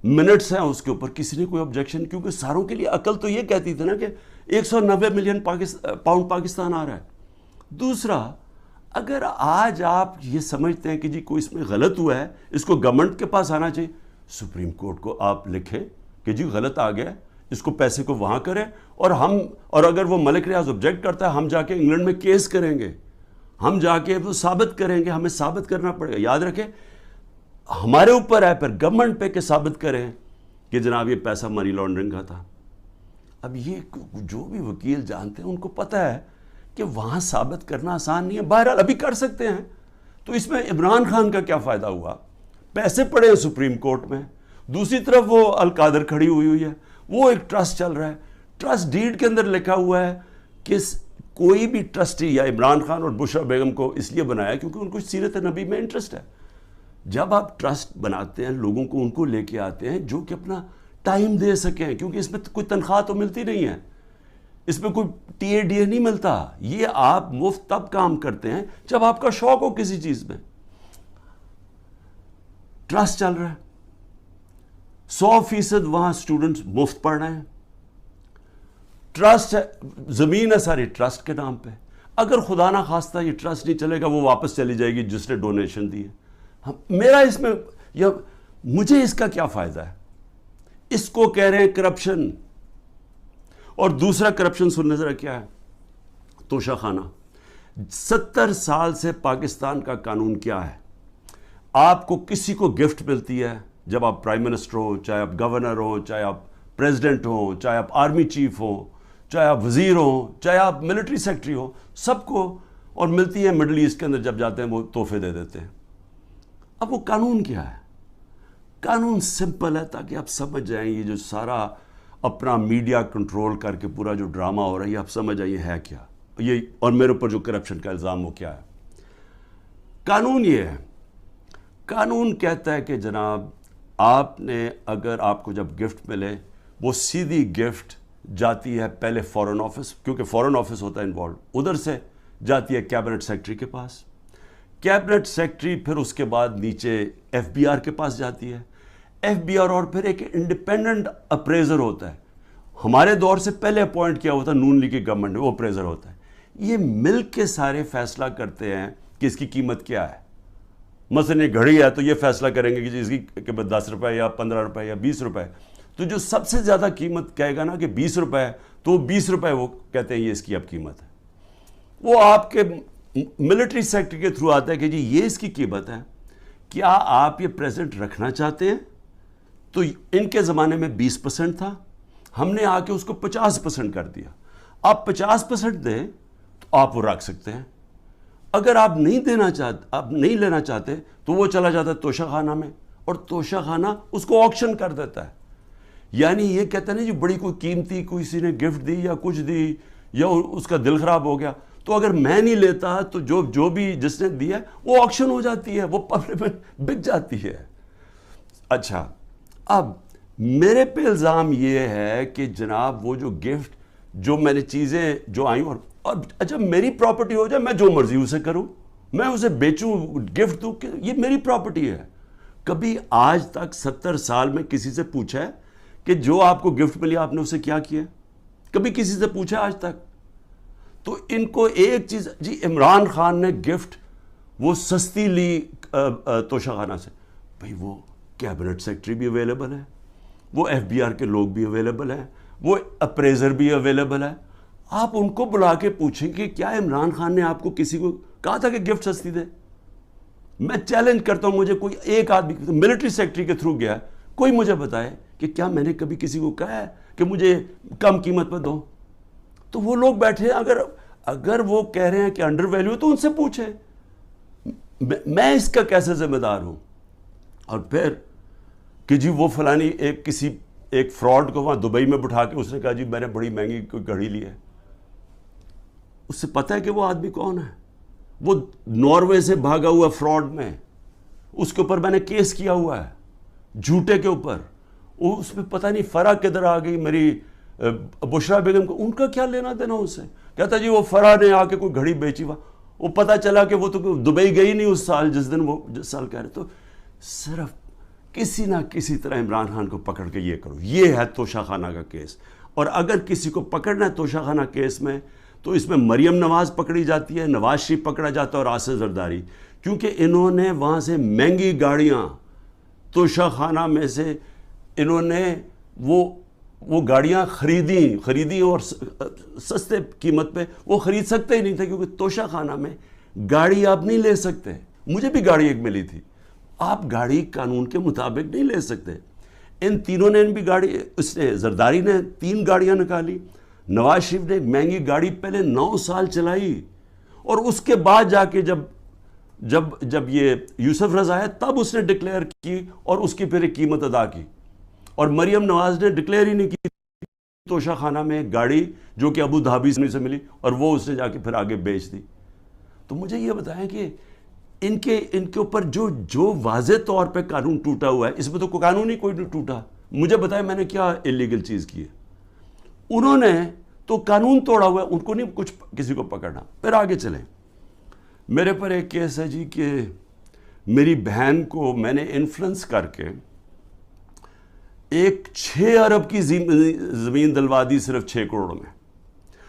منٹس ہیں اس کے اوپر, کسی نے کوئی آبجیکشن, کیونکہ ساروں کے لیے عقل تو یہ کہتی تھی نا کہ 190 ملین پاؤنڈ پاکستان آ رہا ہے. دوسرا, اگر آج آپ یہ سمجھتے ہیں کہ جی کوئی اس میں غلط ہوا ہے, اس کو گورنمنٹ کے پاس آنا چاہیے, سپریم کورٹ کو آپ لکھیں کہ جی غلط آ گیا, اس کو پیسے کو وہاں کریں, اور اگر وہ ملک ریاض آبجیکٹ کرتا ہے, ہم جا کے انگلینڈ میں کیس کریں گے, ہم جا کے وہ ثابت کریں گے, ہمیں ثابت کرنا پڑے گا. یاد رکھیں ہمارے اوپر ہے, پھر گورنمنٹ پہ کہ ثابت کریں کہ جناب یہ پیسہ منی لانڈرنگ کا تھا. اب یہ جو بھی وکیل جانتے ہیں ان کو پتہ ہے کہ وہاں ثابت کرنا آسان نہیں ہے. بہرحال ابھی کر سکتے ہیں. تو اس میں عمران خان کا کیا فائدہ ہوا؟ پیسے پڑے ہیں سپریم کورٹ میں, دوسری طرف وہ القادر کھڑی ہوئی ہے, وہ ایک ٹرسٹ چل رہا ہے. ٹرسٹ ڈیڈ کے اندر لکھا ہوا ہے کہ کوئی بھی ٹرسٹی, یا عمران خان اور بشرا بیگم کو اس لیے بنایا کیونکہ ان کو سیرت نبی میں انٹرسٹ ہے. جب آپ ٹرسٹ بناتے ہیں, لوگوں کو ان کو لے کے آتے ہیں جو کہ اپنا ٹائم دے سکیں, کیونکہ اس میں کوئی تنخواہ تو ملتی نہیں ہے, اس میں کوئی ٹی اے ڈی اے نہیں ملتا. یہ آپ مفت تب کام کرتے ہیں جب آپ کا شوق ہو کسی چیز میں. ٹرسٹ چل رہا ہے, 100% وہاں اسٹوڈنٹس مفت پڑھ رہے ہیں. ٹرسٹ ہے, زمین ہے ساری ٹرسٹ کے نام پہ. اگر خدا نہ خواستہ یہ ٹرسٹ نہیں چلے گا, وہ واپس چلی جائے گی جس نے ڈونیشن دی ہے. میرا اس میں مجھے اس کا کیا فائدہ ہے؟ اس کو کہہ رہے ہیں کرپشن. اور دوسرا کرپشن سننے ذرا کیا ہے, توشہ خانہ. 70 سال سے پاکستان کا قانون کیا ہے؟ آپ کو کسی کو گفٹ ملتی ہے, جب آپ پرائم منسٹر ہو, چاہے آپ گورنر ہو, چاہے آپ پریزیڈنٹ ہو, چاہے آپ آرمی چیف ہو, چاہے آپ وزیر ہو, چاہے آپ ملٹری سیکرٹری ہو, سب کو, اور ملتی ہے مڈل ایسٹ کے اندر جب جاتے ہیں وہ تحفے دے دیتے ہیں. اب وہ قانون کیا ہے؟ قانون سمپل ہے, تاکہ آپ سمجھ جائیں یہ جو سارا اپنا میڈیا کنٹرول کر کے پورا جو ڈرامہ ہو رہا ہے, یہ آپ سمجھ جائیں یہ ہے کیا, یہ اور میرے اوپر جو کرپشن کا الزام وہ کیا ہے. قانون یہ ہے, قانون کہتا ہے کہ جناب آپ نے, اگر آپ کو جب گفٹ ملے, وہ سیدھی گفٹ جاتی ہے پہلے فورن آفس, کیونکہ فورن آفس ہوتا ہے انوالو, ادھر سے جاتی ہے کیبنٹ سیکرٹری کے پاس. کیبنٹ سیکرٹری پھر اس کے بعد نیچے ایف بی آر کے پاس جاتی ہے. ایف بی آر اور پھر ایک انڈیپینڈنٹ اپریزر ہوتا ہے, ہمارے دور سے پہلے اپوائنٹ کیا ہوتا ہے نون لیگ کی گورنمنٹ نے, وہ اپریزر ہوتا ہے. یہ مل کے سارے فیصلہ کرتے ہیں کہ اس کی قیمت کیا ہے. مثلا یہ گھڑی ہے تو یہ فیصلہ کریں گے کہ اس کی قیمت 10 روپے یا 15 روپے یا 20 روپے. تو جو سب سے زیادہ قیمت کہے گا نا کہ 20 روپے, تو 20 روپے وہ کہتے ہیں یہ اس کی اب قیمت ہے. وہ آپ کے ملٹری سیکٹر کے تھرو آتا ہے کہ جی یہ اس کی قیمت ہے, کیا آپ یہ پریزنٹ رکھنا چاہتے ہیں؟ تو ان کے زمانے میں 20% تھا, ہم نے آ کے اس کو 50% کر دیا. آپ 50% دیں تو آپ وہ رکھ سکتے ہیں. اگر آپ نہیں لینا چاہتے تو وہ چلا جاتا ہے توشہ خانہ میں, اور توشہ خانہ اس کو آکشن کر دیتا ہے. یعنی یہ کہتا ہے نا جی بڑی کوئی قیمتی کسی نے گفٹ دی یا کچھ دی یا اس کا دل خراب ہو گیا, تو اگر میں نہیں لیتا تو جو بھی جس نے دیا وہ آکشن ہو جاتی ہے, وہ پبلک میں بک جاتی ہے. اچھا, اب میرے پہ الزام یہ ہے کہ جناب وہ جو گفٹ جو میں نے چیزیں جو آئیں, اور اچھا میری پراپرٹی ہو جائے میں جو مرضی اسے کروں, میں اسے بیچوں گفٹ دوں, کہ یہ میری پراپرٹی ہے. کبھی آج تک 70 سال میں کسی سے پوچھا ہے کہ جو آپ کو گفٹ ملی آپ نے اسے کیا کیا؟ کبھی کسی سے پوچھا آج تک؟ تو ان کو ایک چیز, جی عمران خان نے گفٹ وہ سستی لی توشہ خانہ سے, بھئی وہ کیبنٹ سیکٹری بھی اویلیبل ہے, وہ ایف بی آر کے لوگ بھی اویلیبل ہیں, وہ اپریزر بھی اویلیبل ہے. آپ ان کو بلا کے پوچھیں کہ کیا عمران خان نے آپ کو کسی کو کہا تھا کہ گفٹ سستی دے؟ میں چیلنج کرتا ہوں, مجھے کوئی ایک آدمی ملٹری سیکٹری کے تھرو گیا, کوئی مجھے بتائے کہ کیا میں نے کبھی کسی کو کہا ہے کہ مجھے کم قیمت پہ دو؟ تو وہ لوگ بیٹھے ہیں, اگر وہ کہہ رہے ہیں کہ انڈر ویلیو تو ان سے پوچھیں, میں اس کا کیسے ذمہ دار ہوں؟ اور پھر کہ جی وہ فلانی ایک فراڈ کو وہاں دبئی میں بٹھا کے اس نے کہا جی میں نے بڑی مہنگی کوئی گھڑی لی ہے. اس سے پتہ ہے کہ وہ آدمی کون ہے؟ وہ ناروے سے بھاگا ہوا فراڈ میں, اس کے اوپر میں نے کیس کیا ہوا ہے جھوٹے کے اوپر. اس میں پتہ نہیں فرح کدھر آ گئی میری بشرا بیگم کو, ان کا کیا لینا دینا اس سے؟ کہتا جی وہ فرح نے آ کے کوئی گھڑی بیچی, وہ پتہ چلا کہ وہ تو دبئی گئی نہیں اس سال جس دن وہ سال کہہ رہے. تو صرف کسی نہ کسی طرح عمران خان کو پکڑ کے یہ کرو, یہ ہے توشہ خانہ کا کیس. اور اگر کسی کو پکڑنا ہے توشہ خانہ کیس میں تو اس میں مریم نواز پکڑی جاتی ہے, نواز شریف پکڑا جاتا ہے اور آصف زرداری, کیونکہ انہوں نے وہاں سے مہنگی گاڑیاں توشہ خانہ میں سے انہوں نے وہ گاڑیاں خریدی اور سستے قیمت پہ وہ خرید سکتے ہی نہیں تھے, کیونکہ توشہ خانہ میں گاڑی آپ نہیں لے سکتے. مجھے بھی گاڑی ایک ملی تھی, آپ گاڑی قانون کے مطابق نہیں لے سکتے. ان تینوں نے بھی گاڑی, اس نے زرداری نے 3 گاڑیاں نکالی, نواز شریف نے ایک مہنگی گاڑی پہلے 9 سال چلائی, اور اس کے بعد جا کے جب یہ یوسف رضا ہے تب اس نے ڈکلیئر کی اور اس کی پھر ایک قیمت ادا کی. اور مریم نواز نے ڈکلیئر ہی نہیں کی توشہ خانہ میں ایک گاڑی جو کہ ابو دھابی سے ملی, اور وہ اس نے جا کے پھر آگے بیچ دی. تو مجھے یہ بتائیں کہ ان کے اوپر جو واضح طور پہ قانون ٹوٹا ہوا ہے, اس میں تو کوئی قانون ہی کوئی نہیں ٹوٹا. مجھے بتائیں میں نے کیا اللیگل چیز کی ہے؟ انہوں نے تو قانون توڑا ہوا ہے, ان کو نہیں کچھ کسی کو پکڑنا. پھر آگے چلیں, میرے پر ایک کیس ہے جی کہ میری بہن کو میں نے انفلوئنس کر کے ایک 6 ارب کی زمین دلوا دی صرف 6 کروڑ میں,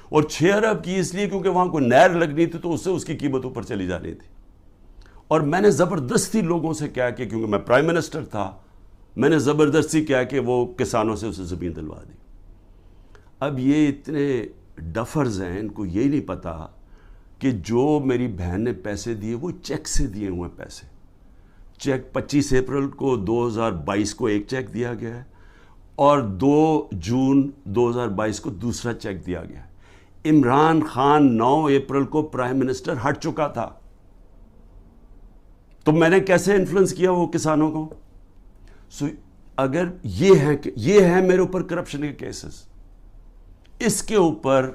اور 6 ارب کی اس لیے کیونکہ وہاں کوئی نہر لگنی تھی تو اس سے اس کی قیمت اوپر چلی جانی تھی. اور میں نے زبردستی لوگوں سے کیا کہ کیونکہ میں پرائم منسٹر تھا, میں نے زبردستی کیا کہ وہ کسانوں سے اسے زمین دلوا دی. اب یہ اتنے ڈفرز ہیں, ان کو یہی نہیں پتا کہ جو میری بہن نے پیسے دیے وہ چیک سے دیے ہوئے پیسے. چیک 25 اپریل کو 2022 کو ایک چیک دیا گیا ہے, اور 2 جون 2022 کو دوسرا چیک دیا گیا. عمران خان 9 اپریل کو پرائم منسٹر ہٹ چکا تھا, تو میں نے کیسے انفلوئنس کیا وہ کسانوں کو؟ اگر یہ ہے میرے اوپر کرپشن کے کیسز, اس کے اوپر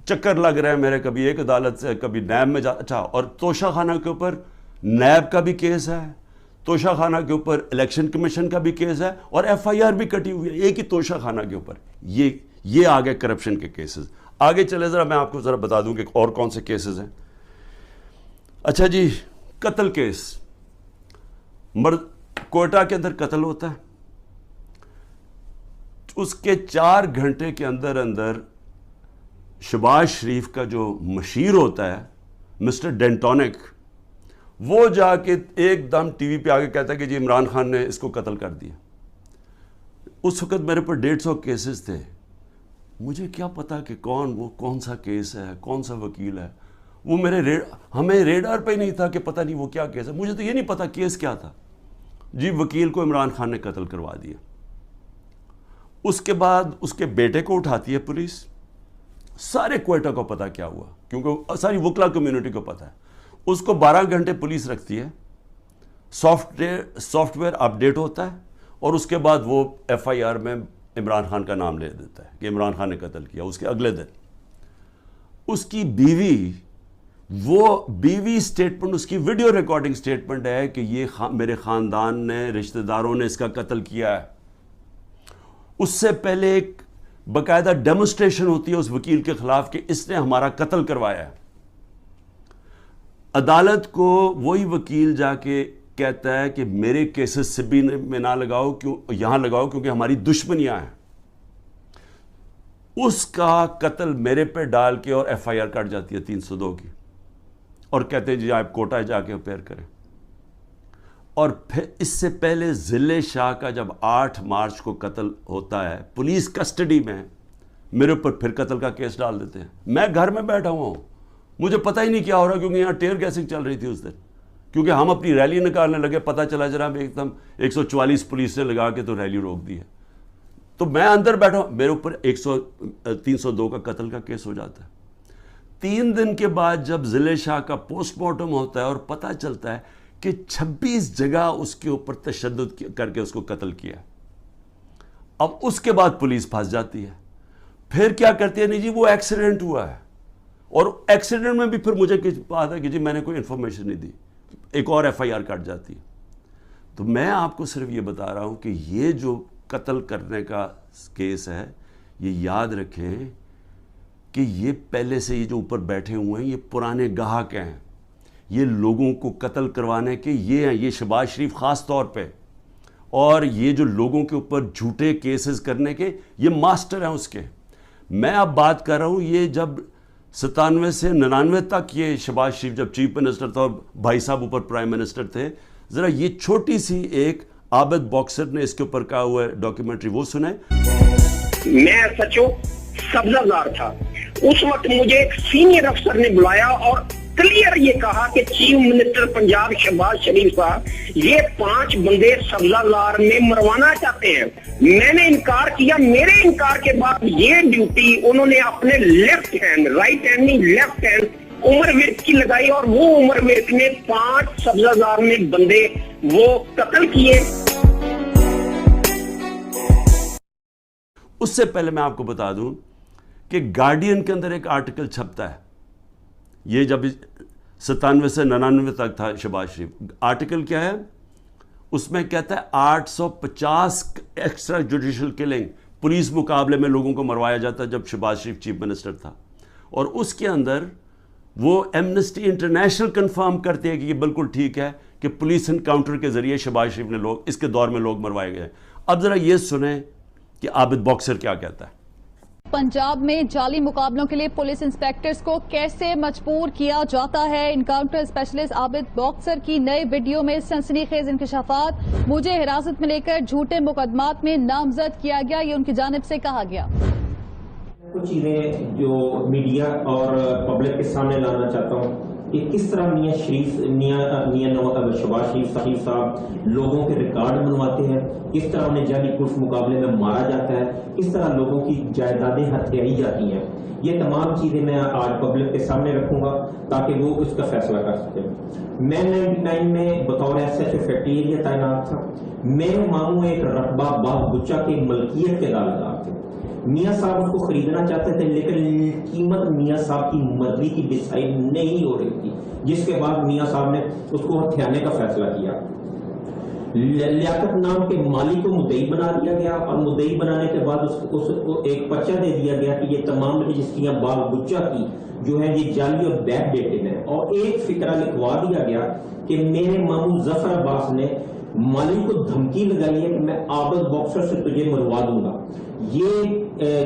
چکر لگ رہا ہے میرے, کبھی ایک عدالت سے کبھی نیب میں اچھا. اور توشہ خانہ کے اوپر نیب کا بھی کیس ہے, توشہ خانہ کے اوپر الیکشن کمیشن کا بھی کیس ہے, اور ایف آئی آر بھی کٹی ہوئی ہے ایک ہی توشہ خانہ کے اوپر. یہ آگے کرپشن کے کیسز. آگے چلے ذرا میں آپ کو ذرا بتا دوں کہ اور کون سے کیسز ہیں. اچھا جی, قتل کیس. کوئٹہ کے اندر قتل ہوتا ہے, اس کے 4 گھنٹے کے اندر شہباز شریف کا جو مشیر ہوتا ہے مسٹر ڈینٹونک, وہ جا کے ایک دم ٹی وی پہ آگے کہتا ہے کہ جی عمران خان نے اس کو قتل کر دیا. اس وقت میرے پر 150 کیسز تھے. مجھے کیا پتا کہ کون سا کیس ہے, کون سا وکیل ہے. وہ ہمیں ریڈار پہ ہی نہیں تھا کہ پتہ نہیں وہ کیا کیس ہے. مجھے تو یہ نہیں پتا کیس کیا تھا. جی وکیل کو عمران خان نے قتل کروا دیا. اس کے بعد اس کے بیٹے کو اٹھاتی ہے پولیس, سارے کوئٹہ کو پتا کیا ہوا، کیونکہ ساری وکلا کمیونٹی کو پتا ہے. اس کو 12 گھنٹے پولیس رکھتی ہے، سافٹ ویئر اپڈیٹ ہوتا ہے، اور اس کے بعد وہ ایف آئی آر میں عمران خان کا نام لے دیتا ہے کہ عمران خان نے قتل کیا. اس کے اگلے دن اس کی بیوی سٹیٹمنٹ، اس کی ویڈیو ریکارڈنگ سٹیٹمنٹ ہے کہ یہ میرے خاندان نے، رشتہ داروں نے اس کا قتل کیا ہے. اس سے پہلے ایک باقاعدہ ڈیمونسٹریشن ہوتی ہے اس وکیل کے خلاف کہ اس نے ہمارا قتل کروایا ہے. عدالت کو وہی وکیل جا کے کہتا ہے کہ میرے کیسز سبی میں نہ لگاؤ، یہاں لگاؤ کیونکہ ہماری دشمنیاں ہیں. اس کا قتل میرے پہ ڈال کے اور ایف آئی آر کٹ جاتی ہے 302 کی، اور کہتے ہیں جی آپ کوٹہ جا کے اپیئر کریں. اور پھر اس سے پہلے ضلع شاہ کا جب 8 مارچ کو قتل ہوتا ہے پولیس کسٹڈی میں، میرے اوپر پھر قتل کا کیس ڈال دیتے ہیں. میں گھر میں بیٹھا ہوا ہوں، مجھے پتہ ہی نہیں کیا ہو رہا، کیونکہ یہاں ٹیئر گیسنگ چل رہی تھی اس دن. کیونکہ ہم اپنی ریلی نکالنے لگے، پتہ چلا جناب ایک دم 144 پولیس نے لگا کے تو ریلی روک دی ہے. تو میں اندر بیٹھا ہوں، میرے اوپر 302 کا قتل کا کیس ہو جاتا ہے. 3 دن کے بعد جب ضلع شاہ کا پوسٹ مارٹم ہوتا ہے اور پتہ چلتا ہے کہ 26 جگہ اس کے اوپر تشدد کر کے اس کو قتل کیا. اب اس کے بعد پولیس پھنس جاتی ہے. پھر کیا کرتی ہے؟ نہیں جی وہ ایکسیڈنٹ ہوا ہے، اور ایکسیڈنٹ میں بھی پھر مجھے بات ہے کہ جی میں نے کوئی انفارمیشن نہیں دی، ایک اور ایف آئی آر کٹ جاتی ہے. تو میں آپ کو صرف یہ بتا رہا ہوں کہ یہ جو قتل کرنے کا کیس ہے، یہ یاد رکھیں کہ یہ پہلے سے یہ جو اوپر بیٹھے ہوئے ہیں یہ پرانے گاہک ہیں. یہ لوگوں کو قتل کروانے کے یہ ہیں، یہ شہباز شریف خاص طور پہ، اور یہ جو لوگوں کے اوپر جھوٹے کیسز کرنے کے یہ ماسٹر ہیں اس کے. میں اب بات کر رہا ہوں یہ جب 97 سے 99 تک یہ شہباز شریف جب چیف منسٹر تھا اور بھائی صاحب اوپر پرائم منسٹر تھے، ذرا یہ چھوٹی سی ایک عابد باکسر نے اس کے اوپر کہا ہوا ہے ڈاکیومنٹری، وہ سنیں. میں سچو سبزہ زار تھا اس وقت، مجھے ایک سینئر افسر نے بلایا اور کلیئر یہ کہا کہ چیف منسٹر پنجاب شہباز شریف صاحب یہ 5 بندے سبزہ زار میں مروانا چاہتے ہیں. میں نے انکار کیا. میرے انکار کے بعد یہ ڈیوٹی انہوں نے اپنے لیفٹ ہینڈ، رائٹ ہینڈ نہیں لیفٹ ہینڈ عمر ورک کی لگائی، اور وہ عمر ورک نے 5 سبزہ زار میں بندے وہ قتل کیے. اس سے پہلے میں آپ کو بتا دوں کہ گارڈین کے اندر ایک آرٹیکل چھپتا ہے، یہ جب 97 سے 99 تک تھا شہباز شریف. آرٹیکل کیا ہے؟ اس میں کہتا ہے 850 ایکسٹرا جوڈیشل کلنگ پولیس مقابلے میں لوگوں کو مروایا جاتا ہے جب شہباز شریف چیف منسٹر تھا. اور اس کے اندر وہ ایمنسٹی انٹرنیشنل کنفرم کرتی ہے کہ یہ بالکل ٹھیک ہے کہ پولیس انکاؤنٹر کے ذریعے شہباز شریف نے اس کے دور میں لوگ مروائے گئے. اب ذرا یہ سنیں کہ عابد باکسر کیا کہتا ہے. پنجاب میں جعلی مقابلوں کے لیے پولیس انسپیکٹرز کو کیسے مجبور کیا جاتا ہے؟ انکاؤنٹر اسپیشلسٹ عابد باکسر کی نئے ویڈیو میں سنسنی خیز انکشافات. مجھے حراست میں لے کر جھوٹے مقدمات میں نامزد کیا گیا، یہ ان کی جانب سے کہا گیا. کچھ چیزیں جو میڈیا اور پبلک کے سامنے لانا چاہتا ہوں کہ کس طرح شہباز شریف صاحب لوگوں کے ریکارڈ بنواتے ہیں، کس طرح انہیں جعلی پولیس مقابلے میں مارا جاتا ہے، کس طرح لوگوں کی جائیدادیں ہتھیائی جاتی ہیں. یہ تمام چیزیں میں آج پبلک کے سامنے رکھوں گا تاکہ وہ اس کا فیصلہ کر سکیں. میں 99 میں بطور S H O factory area تعینات تھا. میرے ماموں ایک رقبہ باغ گچا کی ملکیت کے دعویدار تھے. میاں صاحب اس کو خریدنا چاہتے تھے لیکن قیمت میاں صاحب کی مرضی کی ڈیسائیڈ نہیں ہو رہی تھی، جس کے بعد میاں صاحب نے اس کو ہتھیانے کا فیصلہ کیا. لیاقت نام کے مالی کو مدعی بنا دیا گیا، اور مدعی بنانے کے بعد اس کو ایک پرچہ دے دیا گیا کہ یہ تمام رجسٹریاں باغ گچا کی جو ہیں یہ جعلی اور بیک ڈیٹڈ ہیں. اور ایک فقرہ لکھوا دیا گیا کہ میرے ماموں ظفر عباس نے مالی کو دھمکی لگائی ہے کہ میں عابد باکسر سے تجھے مروا دوں گا. یہ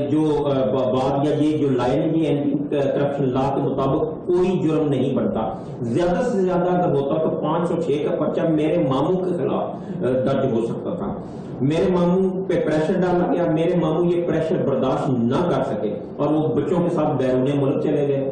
جو بات یا یہ جو لائن ہے یہ اینٹی کرپشن لا کے مطابق کوئی جرم نہیں بنتا. زیادہ سے زیادہ اگر ہوتا تو 506 کا پرچہ میرے ماموں کے خلاف درج ہو سکتا تھا. میرے ماموں پہ پریشر ڈالا گیا، میرے ماموں یہ پریشر برداشت نہ کر سکے اور وہ بچوں کے ساتھ بیرون ملک چلے گئے.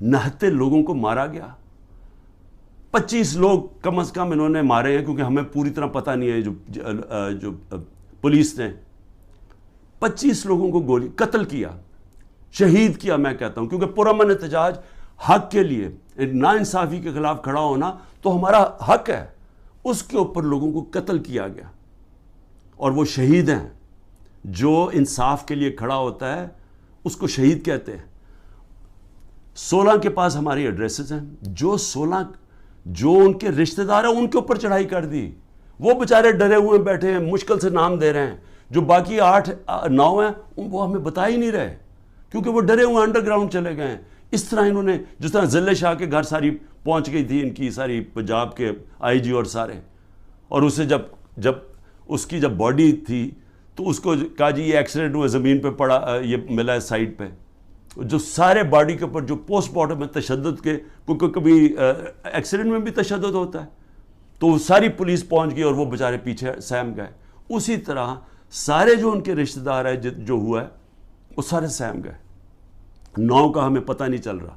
79 لوگوں کو مارا گیا. 25 لوگ کم از کم انہوں نے مارے ہیں, کیونکہ ہمیں پوری طرح پتہ نہیں ہے. جو پولیس نے 25 لوگوں کو گولی قتل کیا, شہید کیا میں کہتا ہوں, کیونکہ پرامن احتجاج حق کے لیے, ناانصافی کے خلاف کھڑا ہونا تو ہمارا حق ہے. اس کے اوپر لوگوں کو قتل کیا گیا اور وہ شہید ہیں. جو انصاف کے لیے کھڑا ہوتا ہے اس کو شہید کہتے ہیں. 16 کے پاس ہماری ایڈریسز ہیں. جو ان کے رشتہ دار ہیں ان کے اوپر چڑھائی کر دی. وہ بیچارے ڈرے ہوئے بیٹھے ہیں, مشکل سے نام دے رہے ہیں. جو باقی 8-9 ہیں وہ ہمیں بتا ہی نہیں رہے, کیونکہ وہ ڈرے ہوئے انڈر گراؤنڈ چلے گئے ہیں. اس طرح انہوں نے, جس طرح ضلع شاہ کے گھر ساری پہنچ گئی تھی ان کی ساری پنجاب کے آئی جی اور سارے, اور اسے جب اس کی جب باڈی تھی تو اس کو کہا جی یہ ایکسیڈنٹ ہوا, زمین پہ پڑا, یہ ملا ہے سائڈ پہ. جو سارے باڈی کے اوپر جو پوسٹ مارٹم میں تشدد کے, کبھی ایکسیڈنٹ میں بھی تشدد ہوتا ہے, تو وہ ساری پولیس پہنچ گئی اور وہ بیچارے پیچھے سہم گئے. اسی طرح سارے جو ان کے رشتہ دار ہیں جو ہوا ہے وہ سارے سہم گئے. 9 کا ہمیں پتہ نہیں چل رہا,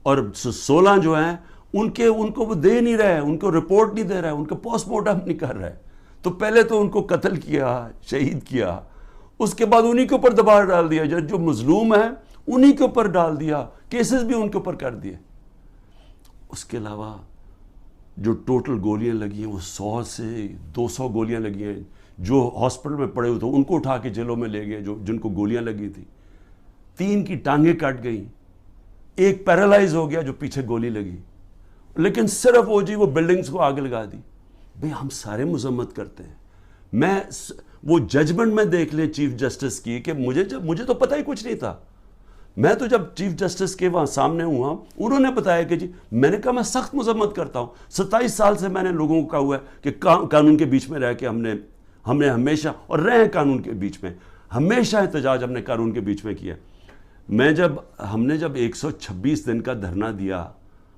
اور 16 جو ہیں ان کو وہ دے نہیں رہے, ان کو رپورٹ نہیں دے رہے, ان کو پوسٹ مارٹم نہیں کر رہے. تو پہلے تو ان کو قتل کیا, شہید کیا, اس کے بعد انہی کے اوپر دباؤ ڈال دیا, جو مظلوم ہے انہی کے اوپر ڈال دیا, کیسز بھی ان کے اوپر کر دیے. اس کے علاوہ جو ٹوٹل گولیاں لگی ہیں وہ 100 سے 200 گولیاں لگی ہیں. جو ہاسپٹل میں پڑے ہوئے تھے ان کو اٹھا کے جیلوں میں لے گئے, جن کو گولیاں لگی تھیں. 3 کی ٹانگیں کٹ گئیں, 1 پیرالائز ہو گیا جو پیچھے گولی لگی. لیکن صرف وہ بلڈنگز کو آگ لگا دی. بھئی ہم سارے مذمت کرتے ہیں. وہ ججمنٹ میں دیکھ لیں چیف جسٹس کی, کہ مجھے تو پتہ ہی کچھ نہیں تھا. میں تو جب چیف جسٹس کے وہاں سامنے ہوا, انہوں نے بتایا کہ جی, میں نے کہا میں سخت مذمت کرتا ہوں. 27 سال سے میں نے لوگوں کو کہا ہوا ہے کہ قانون کے بیچ میں رہ کے ہم نے ہمیشہ, اور رہے ہیں قانون کے بیچ میں, ہمیشہ احتجاج ہم نے قانون کے بیچ میں کیا. ہم نے جب 126 دن کا دھرنا دیا,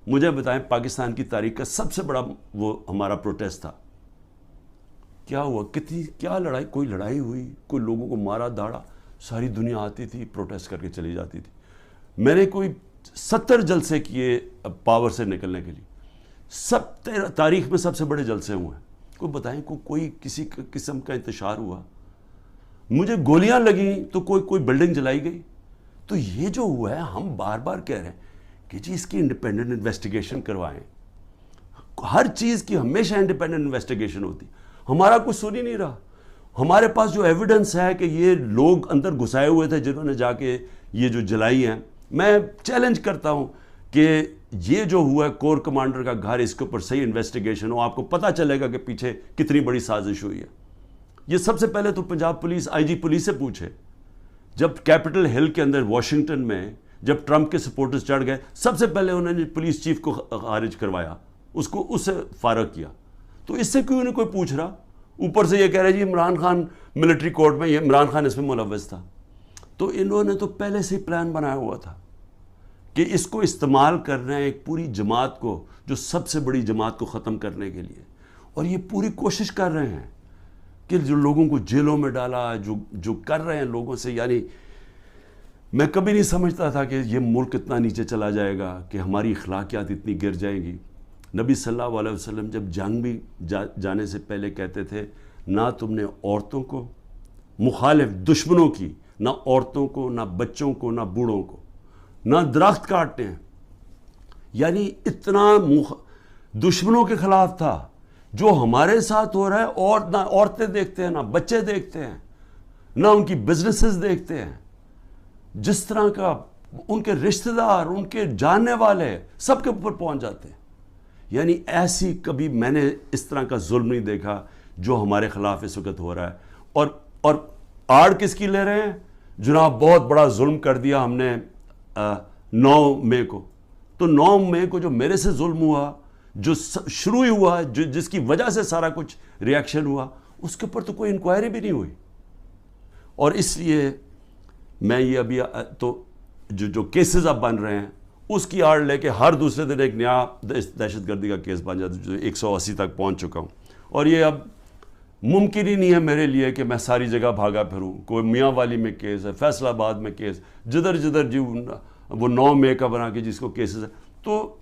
مجھے بتائیں پاکستان کی تاریخ کا سب سے بڑا وہ ہمارا پروٹیسٹ تھا. کیا ہوا, کیا لڑائی, کوئی لڑائی ہوئی, کوئی لوگوں کو مارا داڑا, ساری دنیا آتی تھی پروٹیسٹ کر کے چلی جاتی تھی. میں نے کوئی 70 جلسے کیے پاور سے نکلنے کے لیے. تاریخ میں سب سے بڑے جلسے ہوئے ہیں. کوئی بتائیں کوئی کسی قسم کا انتشار ہوا, مجھے گولیاں لگیں تو کوئی بلڈنگ جلائی گئی. تو یہ جو ہوا ہے, ہم بار بار کہہ رہے ہیں کہ جی اس کی انڈیپینڈنٹ انویسٹیگیشن کروائیں. ہر چیز کی ہمیشہ انڈیپینڈنٹ انویسٹیگیشن ہوتی. ہمارا کچھ سن ہی نہیں رہا. ہمارے پاس جو ایویڈنس ہے کہ یہ لوگ اندر گھسائے ہوئے تھے جنہوں نے جا کے یہ جو جلائی ہیں, میں چیلنج کرتا ہوں کہ یہ جو ہوا ہے کور کمانڈر کا گھر, اس کے اوپر صحیح انویسٹیگیشن ہو, آپ کو پتہ چلے گا کہ پیچھے کتنی بڑی سازش ہوئی ہے. یہ سب سے پہلے تو پنجاب پولیس, آئی جی پولیس سے پوچھے. جب کیپٹل ہل کے اندر واشنگٹن میں جب ٹرمپ کے سپورٹرز چڑھ گئے, سب سے پہلے انہوں نے پولیس چیف کو خارج کروایا, اس سے فارغ کیا. تو اس سے کیوں نہیں کوئی پوچھ رہا؟ اوپر سے یہ کہہ رہے جی عمران خان ملٹری کورٹ میں, یہ عمران خان اس میں ملوث تھا. تو انہوں نے تو پہلے سے ہی پلان بنایا ہوا تھا کہ اس کو استعمال کر رہے ہیں ایک پوری جماعت کو, جو سب سے بڑی جماعت کو ختم کرنے کے لیے. اور یہ پوری کوشش کر رہے ہیں کہ جو لوگوں کو جیلوں میں ڈالا, جو کر رہے ہیں لوگوں سے. یعنی میں کبھی نہیں سمجھتا تھا کہ یہ ملک اتنا نیچے چلا جائے گا, کہ ہماری اخلاقیات اتنی گر جائیں گی. نبی صلی اللہ علیہ وسلم جب جنگ بھی جانے سے پہلے کہتے تھے, نہ تم نے عورتوں کو, مخالف دشمنوں کی, نہ عورتوں کو, نہ بچوں کو, نہ بوڑھوں کو, نہ درخت کاٹتے ہیں. یعنی اتنا دشمنوں کے خلاف تھا. جو ہمارے ساتھ ہو رہا ہے, اور نہ عورتیں دیکھتے ہیں, نہ بچے دیکھتے ہیں, نہ ان کی بزنسز دیکھتے ہیں. جس طرح کا ان کے رشتہ دار, ان کے جاننے والے سب کے اوپر پہنچ جاتے ہیں. یعنی ایسی کبھی میں نے اس طرح کا ظلم نہیں دیکھا جو ہمارے خلاف اس وقت ہو رہا ہے. اور آڑ کس کی لے رہے ہیں؟ جناب بہت بڑا ظلم کر دیا ہم نے 9 مئی کو. تو 9 مئی کو جو میرے سے ظلم ہوا, جو شروع ہی ہوا, جس کی وجہ سے سارا کچھ ریاکشن ہوا, اس کے اوپر تو کوئی انکوائری بھی نہیں ہوئی. اور اس لیے میں یہ ابھی تو جو کیسز اب بن رہے ہیں, اس کی آڑ لے کے ہر دوسرے دن ایک نیا دہشت گردی کا کیس بن جاتا ہے, جو 180 تک پہنچ چکا ہوں. اور یہ اب ممکن ہی نہیں ہے میرے لیے کہ میں ساری جگہ بھاگا پھروں. کوئی میاں والی میں کیس ہے, فیصل آباد میں کیس, جدھر وہ 9 مئی کا بنا کے جس کو کیسز ہے. تو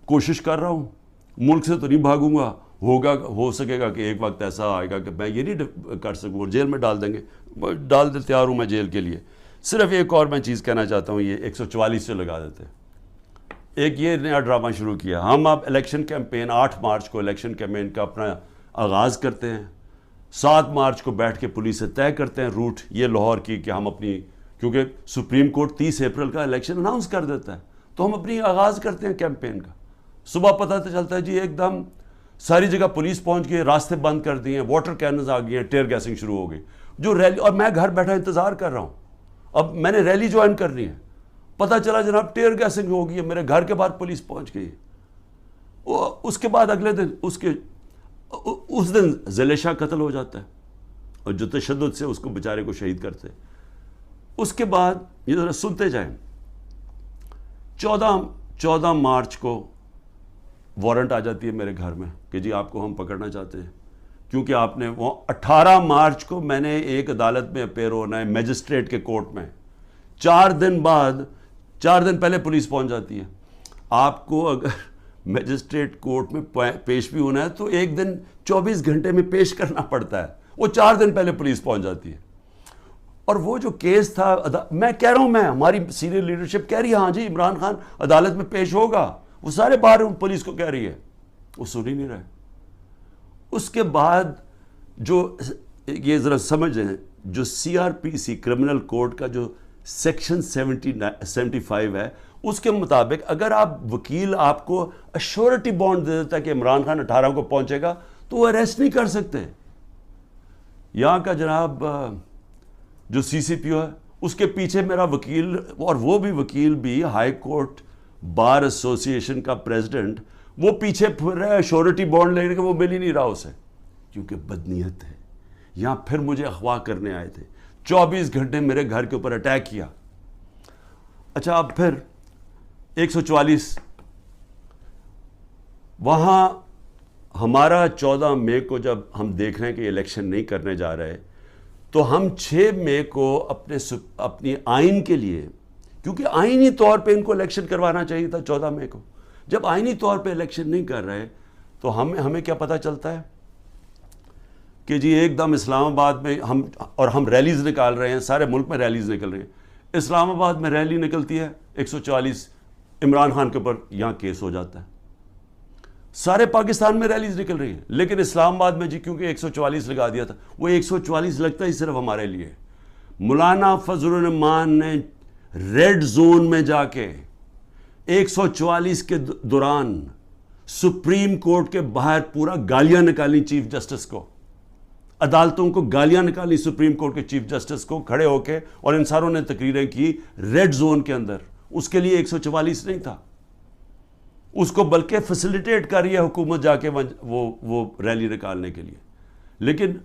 کوشش کر رہا ہوں, ملک سے تو نہیں بھاگوں گا, ہو سکے گا کہ ایک وقت ایسا آئے گا کہ میں یہ نہیں کر سکوں, اور جیل میں ڈال دیں گے, ڈال دے, تیار ہوں میں جیل کے لیے. صرف ایک اور میں چیز کہنا چاہتا ہوں, یہ 144 سے لگا دیتے. ایک یہ نیا ڈرامہ شروع کیا, ہم اب الیکشن کیمپین 8 مارچ کو الیکشن کیمپین کا اپنا آغاز کرتے ہیں, 7 مارچ کو بیٹھ کے پولیس سے طے کرتے ہیں روٹ یہ لاہور کی کہ ہم اپنی, کیونکہ سپریم کورٹ 30 اپریل کا الیکشن اناؤنس کر دیتا ہے, تو ہم اپنی آغاز کرتے ہیں کیمپین کا. صبح پتہ تو چلتا ہے جی ایک دم ساری جگہ پولیس پہنچ گئی, راستے بند کر دیے ہیں, واٹر کیننز آ گئی ہیں, ٹیئر گیسنگ شروع ہو گئی جو ریلی, اور میں گھر بیٹھا انتظار کر رہا ہوں. اب میں نے ریلی جوائن کرنی ہے, پتہ چلا جناب ٹیئر گیسنگ ہو گئی ہے, میرے گھر کے باہر پولیس پہنچ گئی ہے. اس کے بعد اگلے دن اس دن ذیل شاہ قتل ہو جاتا ہے, اور جو تشدد سے اس کو بیچارے کو شہید کرتے. اس کے بعد یہ ذرا سنتے جائیں, 14 مارچ کو وارنٹ آ جاتی ہے میرے گھر میں کہ جی آپ کو ہم پکڑنا چاہتے ہیں, کیونکہ آپ نے وہ 18 مارچ کو میں نے ایک عدالت میں اپیئر ہونا ہے, میجسٹریٹ کے کورٹ میں. 4 دن پہلے پولیس پہنچ جاتی ہے. آپ کو اگر میجسٹریٹ کورٹ میں پیش بھی ہونا ہے تو ایک دن 24 گھنٹے میں پیش کرنا پڑتا ہے, وہ 4 دن پہلے پولیس پہنچ جاتی ہے. اور وہ جو کیس تھا, میں کہہ رہا ہوں, ہماری سینئر لیڈرشپ کہہ رہی ہے ہاں جی عمران خان عدالت میں پیش ہوگا, وہ سارے باہر پولیس کو کہہ رہی ہے, وہ سن ہی نہیں رہے. اس کے بعد جو یہ ذرا سمجھیں, جو CRPC کرمنل کوڈ کا جو سیکشن 75 ہے, اس کے مطابق اگر آپ وکیل آپ کو ایشورٹی بانڈ دے دیتا ہے کہ عمران خان 18 کو پہنچے گا, تو وہ اریسٹ نہیں کر سکتے. یہاں کا جناب جو CCPO ہے, اس کے پیچھے میرا وکیل, اور وہ بھی وکیل بھی ہائی کورٹ بار ایسوسی ایشن کا پریزیڈنٹ, وہ پیچھے پھر رہا ہے ایشورٹی بانڈ لینے کے, وہ مل ہی نہیں رہا اسے, کیونکہ بدنیت ہے. یہاں پھر مجھے اغوا کرنے آئے تھے, 24 گھنٹے میرے گھر کے اوپر اٹیک کیا. اچھا اب پھر 144 وہاں ہمارا 14 مئی کو جب ہم دیکھ رہے ہیں کہ الیکشن نہیں کرنے جا رہے, تو ہم 6 مئی کو اپنی آئین کے لیے, کیونکہ آئینی طور پہ ان کو الیکشن کروانا چاہیے تھا 14 مئی کو, جب آئینی طور پہ الیکشن نہیں کر رہے تو ہمیں کیا پتہ چلتا ہے کہ جی ایک دم اسلام آباد میں ہم ریلیز نکال رہے ہیں, سارے ملک میں ریلیز نکل رہی ہیں. اسلام آباد میں ریلی نکلتی ہے 144, عمران خان کے اوپر یہاں کیس ہو جاتا ہے. سارے پاکستان میں ریلیز نکل رہی ہیں, لیکن اسلام آباد میں جی کیونکہ 144 لگا دیا تھا, وہ 144 لگتا ہی صرف ہمارے لیے. مولانا فضل الرحمان نے ریڈ زون میں جا کے 144 کے دوران سپریم کورٹ کے باہر پورا گالیاں نکالی چیف جسٹس کو, عدالتوں کو گالیاں نکالی سپریم کورٹ کے چیف جسٹس کو کھڑے ہو کے, اور ان ساروں نے تقریریں کی ریڈ زون کے اندر. اس کے لیے 144 نہیں تھا, اس کو بلکہ فیسیلیٹیٹ کر رہی ہے حکومت جا کے وہ ریلی نکالنے کے لیے. لیکن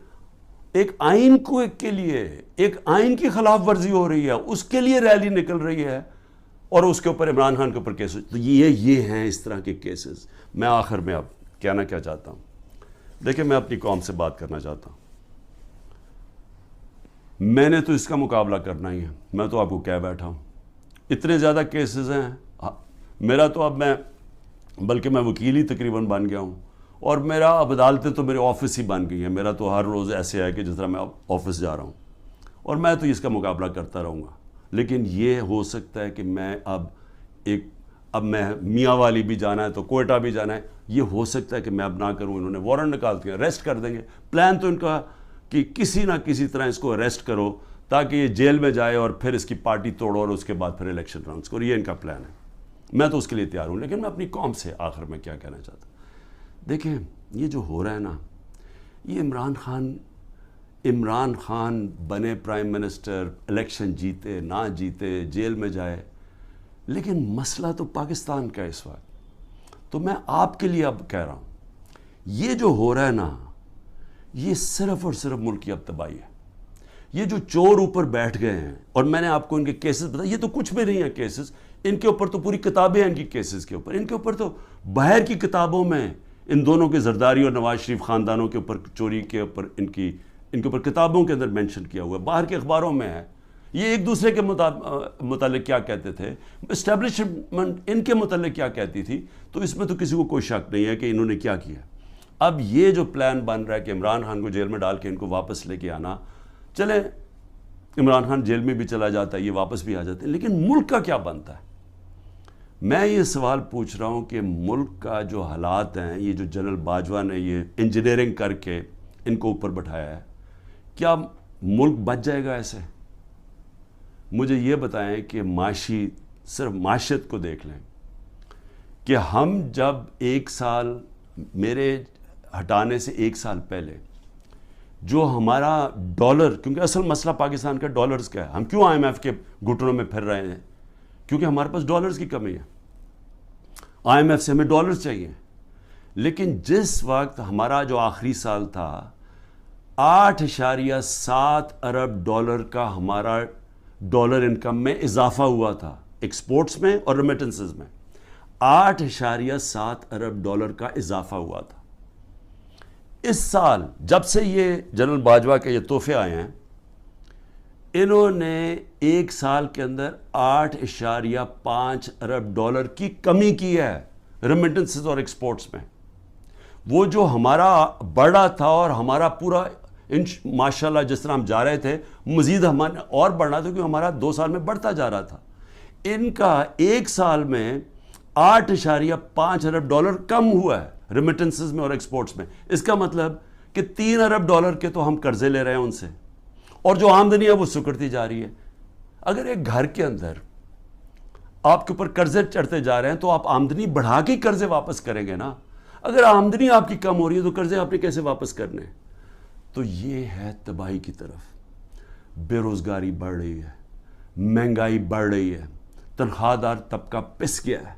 ایک آئین کے لیے, ایک آئین کی خلاف ورزی ہو رہی ہے, اس کے لیے ریلی نکل رہی ہے, اور اس کے اوپر عمران خان کے اوپر کیس. تو یہ ہیں اس طرح کے کیسز. میں آخر میں اب کہنا کیا چاہتا ہوں, دیکھیں میں اپنی قوم سے بات کرنا چاہتا ہوں. میں نے تو اس کا مقابلہ کرنا ہی ہے, میں تو آپ کو کہہ بیٹھا ہوں. اتنے زیادہ کیسز ہیں میرا, تو اب بلکہ میں وکیل ہی تقریباً بن گیا ہوں, اور میرا اب عدالتیں تو میرے آفس ہی بن گئی ہیں. میرا تو ہر روز ایسے ہے کہ جس طرح میں آفس جا رہا ہوں, اور میں تو اس کا مقابلہ کرتا رہوں گا. لیکن یہ ہو سکتا ہے کہ میں اب میں میاں والی بھی جانا ہے تو کوئٹہ بھی جانا ہے, یہ ہو سکتا ہے کہ میں اب نہ کروں. انہوں نے وارنٹ نکالتے ہیں, اریسٹ کر دیں گے. پلان تو ان کا کہ کسی نہ کسی طرح اس کو اریسٹ کرو تاکہ یہ جیل میں جائے, اور پھر اس کی پارٹی توڑو, اور اس کے بعد پھر الیکشن اناؤنس کرو. یہ ان کا پلان ہے. میں تو اس کے لیے تیار ہوں. لیکن میں اپنی قوم سے آخر میں کیا کہنا چاہتا ہوں, دیکھیں یہ جو ہو رہا ہے نا, یہ عمران خان بنے پرائم منسٹر, الیکشن جیتے نہ جیتے, جیل میں جائے, لیکن مسئلہ تو پاکستان کا اس وقت. تو میں آپ کے لیے اب کہہ رہا ہوں, یہ جو ہو رہا ہے نا, یہ صرف اور صرف ملک کی اب تباہی ہے. یہ جو چور اوپر بیٹھ گئے ہیں, اور میں نے آپ کو ان کے کیسز بتایا, یہ تو کچھ بھی نہیں ہے کیسز. ان کے اوپر تو پوری کتابیں ہیں ان کی کیسز کے اوپر. ان کے اوپر تو باہر کی کتابوں میں ان دونوں کے زرداری اور نواز شریف خاندانوں کے اوپر چوری کے اوپر ان کے اوپر کتابوں کے اندر مینشن کیا ہوا ہے, باہر کے اخباروں میں ہے یہ ایک دوسرے کے متعلق کیا کہتے تھے, اسٹیبلشمنٹ ان کے متعلق کیا کہتی تھی, تو اس میں تو کسی کو کوئی شک نہیں ہے کہ انہوں نے کیا کیا. اب یہ جو پلان بن رہا ہے کہ عمران خان کو جیل میں ڈال کے ان کو واپس لے کے آنا, چلیں عمران خان جیل میں بھی چلا جاتا ہے, یہ واپس بھی آ جاتے ہیں, لیکن ملک کا کیا بنتا ہے؟ میں یہ سوال پوچھ رہا ہوں کہ ملک کا جو حالات ہیں, یہ جو جنرل باجوہ نے یہ انجینئرنگ کر کے ان کو اوپر بٹھایا ہے, کیا ملک بچ جائے گا ایسے؟ مجھے یہ بتائیں کہ صرف معاشیت کو دیکھ لیں کہ ہم جب ایک سال, میرے ہٹانے سے ایک سال پہلے جو ہمارا ڈالر, کیونکہ اصل مسئلہ پاکستان کا ڈالرز کا ہے, ہم کیوں IMF کے گھٹنوں میں پھر رہے ہیں؟ کیونکہ ہمارے پاس ڈالرز کی کمی ہے, IMF سے ہمیں ڈالرز چاہیے. لیکن جس وقت ہمارا جو آخری سال تھا 8.7 ارب ڈالر کا ہمارا ڈالر انکم میں اضافہ ہوا تھا, ایکسپورٹس میں اور ریمیٹنسز میں 8.7 ارب ڈالر کا اضافہ ہوا تھا. اس سال جب سے یہ جنرل باجوہ کے یہ تحفے آئے ہیں, انہوں نے ایک سال کے اندر 8.5 ارب ڈالر کی کمی کی ہے ریمیٹنسز اور ایکسپورٹس میں. وہ جو ہمارا بڑھا تھا اور ہمارا پورا ماشاءاللہ جس طرح ہم جا رہے تھے, مزید ہمارا اور بڑھنا تھا کیونکہ ہمارا 2 سال میں بڑھتا جا رہا تھا. ان کا ایک سال میں 8.5 ارب ڈالر کم ہوا ہے ریمیٹنسز میں اور ایکسپورٹس میں. اس کا مطلب کہ 3 ارب ڈالر کے تو ہم قرضے لے رہے ہیں ان سے, اور جو آمدنی ہے وہ سکڑتی جا رہی ہے. اگر ایک گھر کے اندر آپ کے اوپر قرضے چڑھتے جا رہے ہیں تو آپ آمدنی بڑھا کے قرضے واپس کریں گے نا. اگر آمدنی آپ کی کم ہو رہی ہے تو قرضے آپ نے کیسے واپس کرنے؟ تو یہ ہے تباہی کی طرف. بے روزگاری بڑھ رہی ہے, مہنگائی بڑھ رہی ہے, تنخواہ دار طبقہ پس گیا ہے,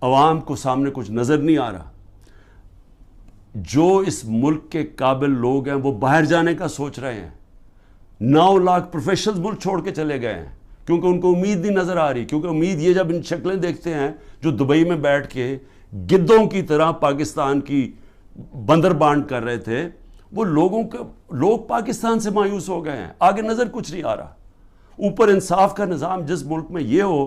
عوام کو سامنے کچھ نظر نہیں آ رہا. جو اس ملک کے قابل لوگ ہیں وہ باہر جانے کا سوچ رہے ہیں. 9 لاکھ پروفیشنلز ملک چھوڑ کے چلے گئے ہیں کیونکہ ان کو امید نہیں نظر آ رہی. کیونکہ امید یہ جب ان شکلیں دیکھتے ہیں جو دبئی میں بیٹھ کے گدوں کی طرح پاکستان کی بندر بانٹ کر رہے تھے, وہ لوگ پاکستان سے مایوس ہو گئے ہیں. آگے نظر کچھ نہیں آ رہا. اوپر انصاف کا نظام جس ملک میں یہ ہو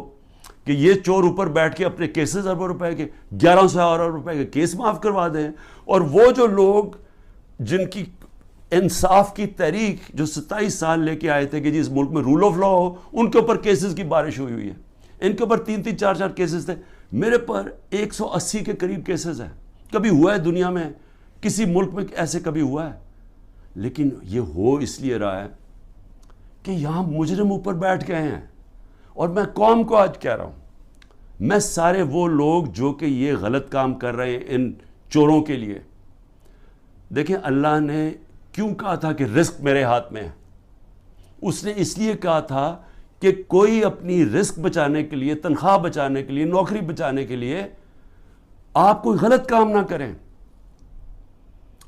کہ یہ چور اوپر بیٹھ کے اپنے کیسز اربوں روپے کے 1100 ارب روپے کے کیس معاف کروا دیں, اور وہ جو لوگ جن کی انصاف کی تحریک جو 27 سال لے کے آئے تھے کہ جی اس ملک میں رول آف لا ہو, ان کے اوپر کیسز کی بارش ہوئی ہے. ان کے اوپر 3-3 4-4 کیسز تھے. میرے پر 180 کے قریب کیسز ہیں. کبھی ہوا ہے دنیا میں کسی ملک میں ایسے کبھی ہوا ہے؟ لیکن یہ ہو اس لیے رہا ہے کہ یہاں مجرم اوپر بیٹھ گئے ہیں. اور میں قوم کو آج کہہ رہا ہوں, میں سارے وہ لوگ جو کہ یہ غلط کام کر رہے ہیں ان چوروں کے لیے, دیکھیں اللہ نے کیوں کہا تھا کہ رزق میرے ہاتھ میں ہے؟ اس نے اس لیے کہا تھا کہ کوئی اپنی رزق بچانے کے لیے, تنخواہ بچانے کے لیے, نوکری بچانے کے لیے آپ کوئی غلط کام نہ کریں.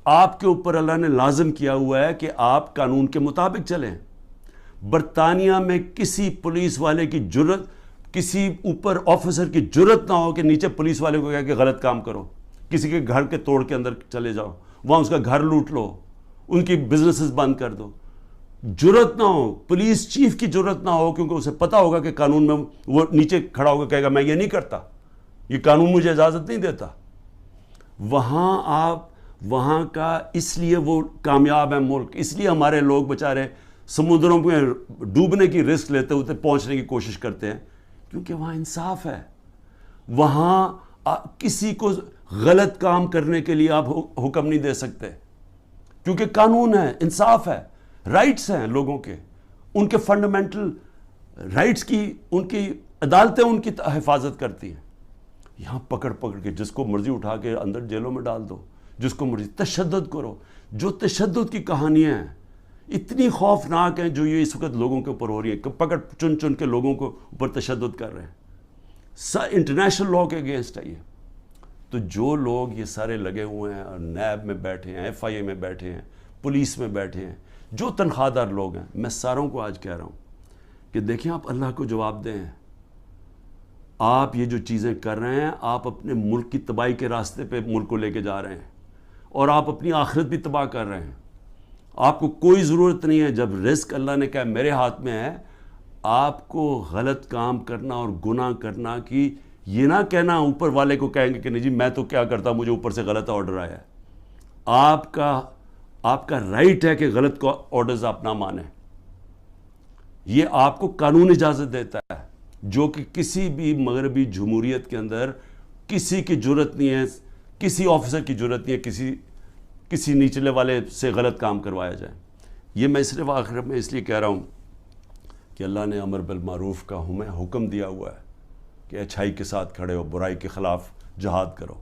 آپ کے اوپر اللہ نے لازم کیا ہوا ہے کہ آپ قانون کے مطابق چلیں. برطانیہ میں کسی پولیس والے کی جرت, کسی اوپر آفیسر کی جرت نہ ہو کہ نیچے پولیس والے کو کہا کہ غلط کام کرو, کسی کے گھر کے توڑ کے اندر چلے جاؤ, وہاں اس کا گھر لوٹ لو, ان کی بزنسز بند کر دو. جرت نہ ہو, پولیس چیف کی جرت نہ ہو, کیونکہ اسے پتا ہوگا کہ قانون میں وہ نیچے کھڑا ہوگا کہے گا میں یہ نہیں کرتا, یہ قانون مجھے اجازت نہیں دیتا. وہاں کا اس لیے وہ کامیاب ہے ملک, اس لیے ہمارے لوگ بیچارے سمندروں میں ڈوبنے کی رسک لیتے ہوتے پہنچنے کی کوشش کرتے ہیں, کیونکہ وہاں انصاف ہے. وہاں کسی کو غلط کام کرنے کے لیے آپ حکم نہیں دے سکتے, کیونکہ قانون ہے, انصاف ہے, رائٹس ہیں لوگوں کے, ان کے فنڈامنٹل رائٹس کی ان کی عدالتیں ان کی حفاظت کرتی ہیں. یہاں پکڑ کے جس کو مرضی اٹھا کے اندر جیلوں میں ڈال دو, جس کو مرضی تشدد کرو. جو تشدد کی کہانیاں ہیں اتنی خوفناک ہیں جو یہ اس وقت لوگوں کے اوپر ہو رہی ہے, پکڑ چن کے لوگوں کو اوپر تشدد کر رہے ہیں, انٹرنیشنل لاء کے اگینسٹ ہے یہ. تو جو لوگ یہ سارے لگے ہوئے ہیں اور نیب میں بیٹھے ہیں, FIA میں بیٹھے ہیں, پولیس میں بیٹھے ہیں, جو تنخواہ دار لوگ ہیں, میں ساروں کو آج کہہ رہا ہوں کہ دیکھیں آپ اللہ کو جواب دیں. آپ یہ جو چیزیں کر رہے ہیں, آپ اپنے ملک کی تباہی کے راستے پہ ملک کو لے کے جا رہے ہیں, اور آپ اپنی آخرت بھی تباہ کر رہے ہیں. آپ کو کوئی ضرورت نہیں ہے, جب رزق اللہ نے کہا میرے ہاتھ میں ہے, آپ کو غلط کام کرنا اور گناہ کرنا کی یہ نہ کہنا اوپر والے کو کہیں گے کہ نہیں جی میں تو کیا کرتا مجھے اوپر سے غلط آرڈر آیا ہے. آپ کا رائٹ ہے کہ غلط کو آرڈرز آپ نہ مانیں. یہ آپ کو قانون اجازت دیتا ہے جو کہ کسی بھی مغربی جمہوریت کے اندر کسی کی جرت نہیں ہے, کسی آفیسر کی جرت نہیں ہے کسی نیچلے والے سے غلط کام کروایا جائے. یہ میں صرف آخر میں اس لیے کہہ رہا ہوں کہ اللہ نے امر بالمعروف کا ہمیں حکم دیا ہوا ہے کہ اچھائی کے ساتھ کھڑے ہو, برائی کے خلاف جہاد کرو.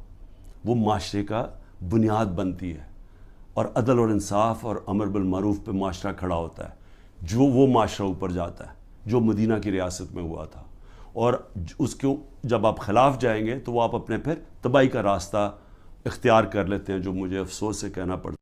وہ معاشرے کا بنیاد بنتی ہے اور عدل اور انصاف اور امر بالمعروف پہ معاشرہ کھڑا ہوتا ہے. جو وہ معاشرہ اوپر جاتا ہے جو مدینہ کی ریاست میں ہوا تھا, اور اس کو جب آپ خلاف جائیں گے تو وہ آپ اپنے پھر تباہی کا راستہ اختیار کر لیتے ہیں, جو مجھے افسوس سے کہنا پڑتا ہے.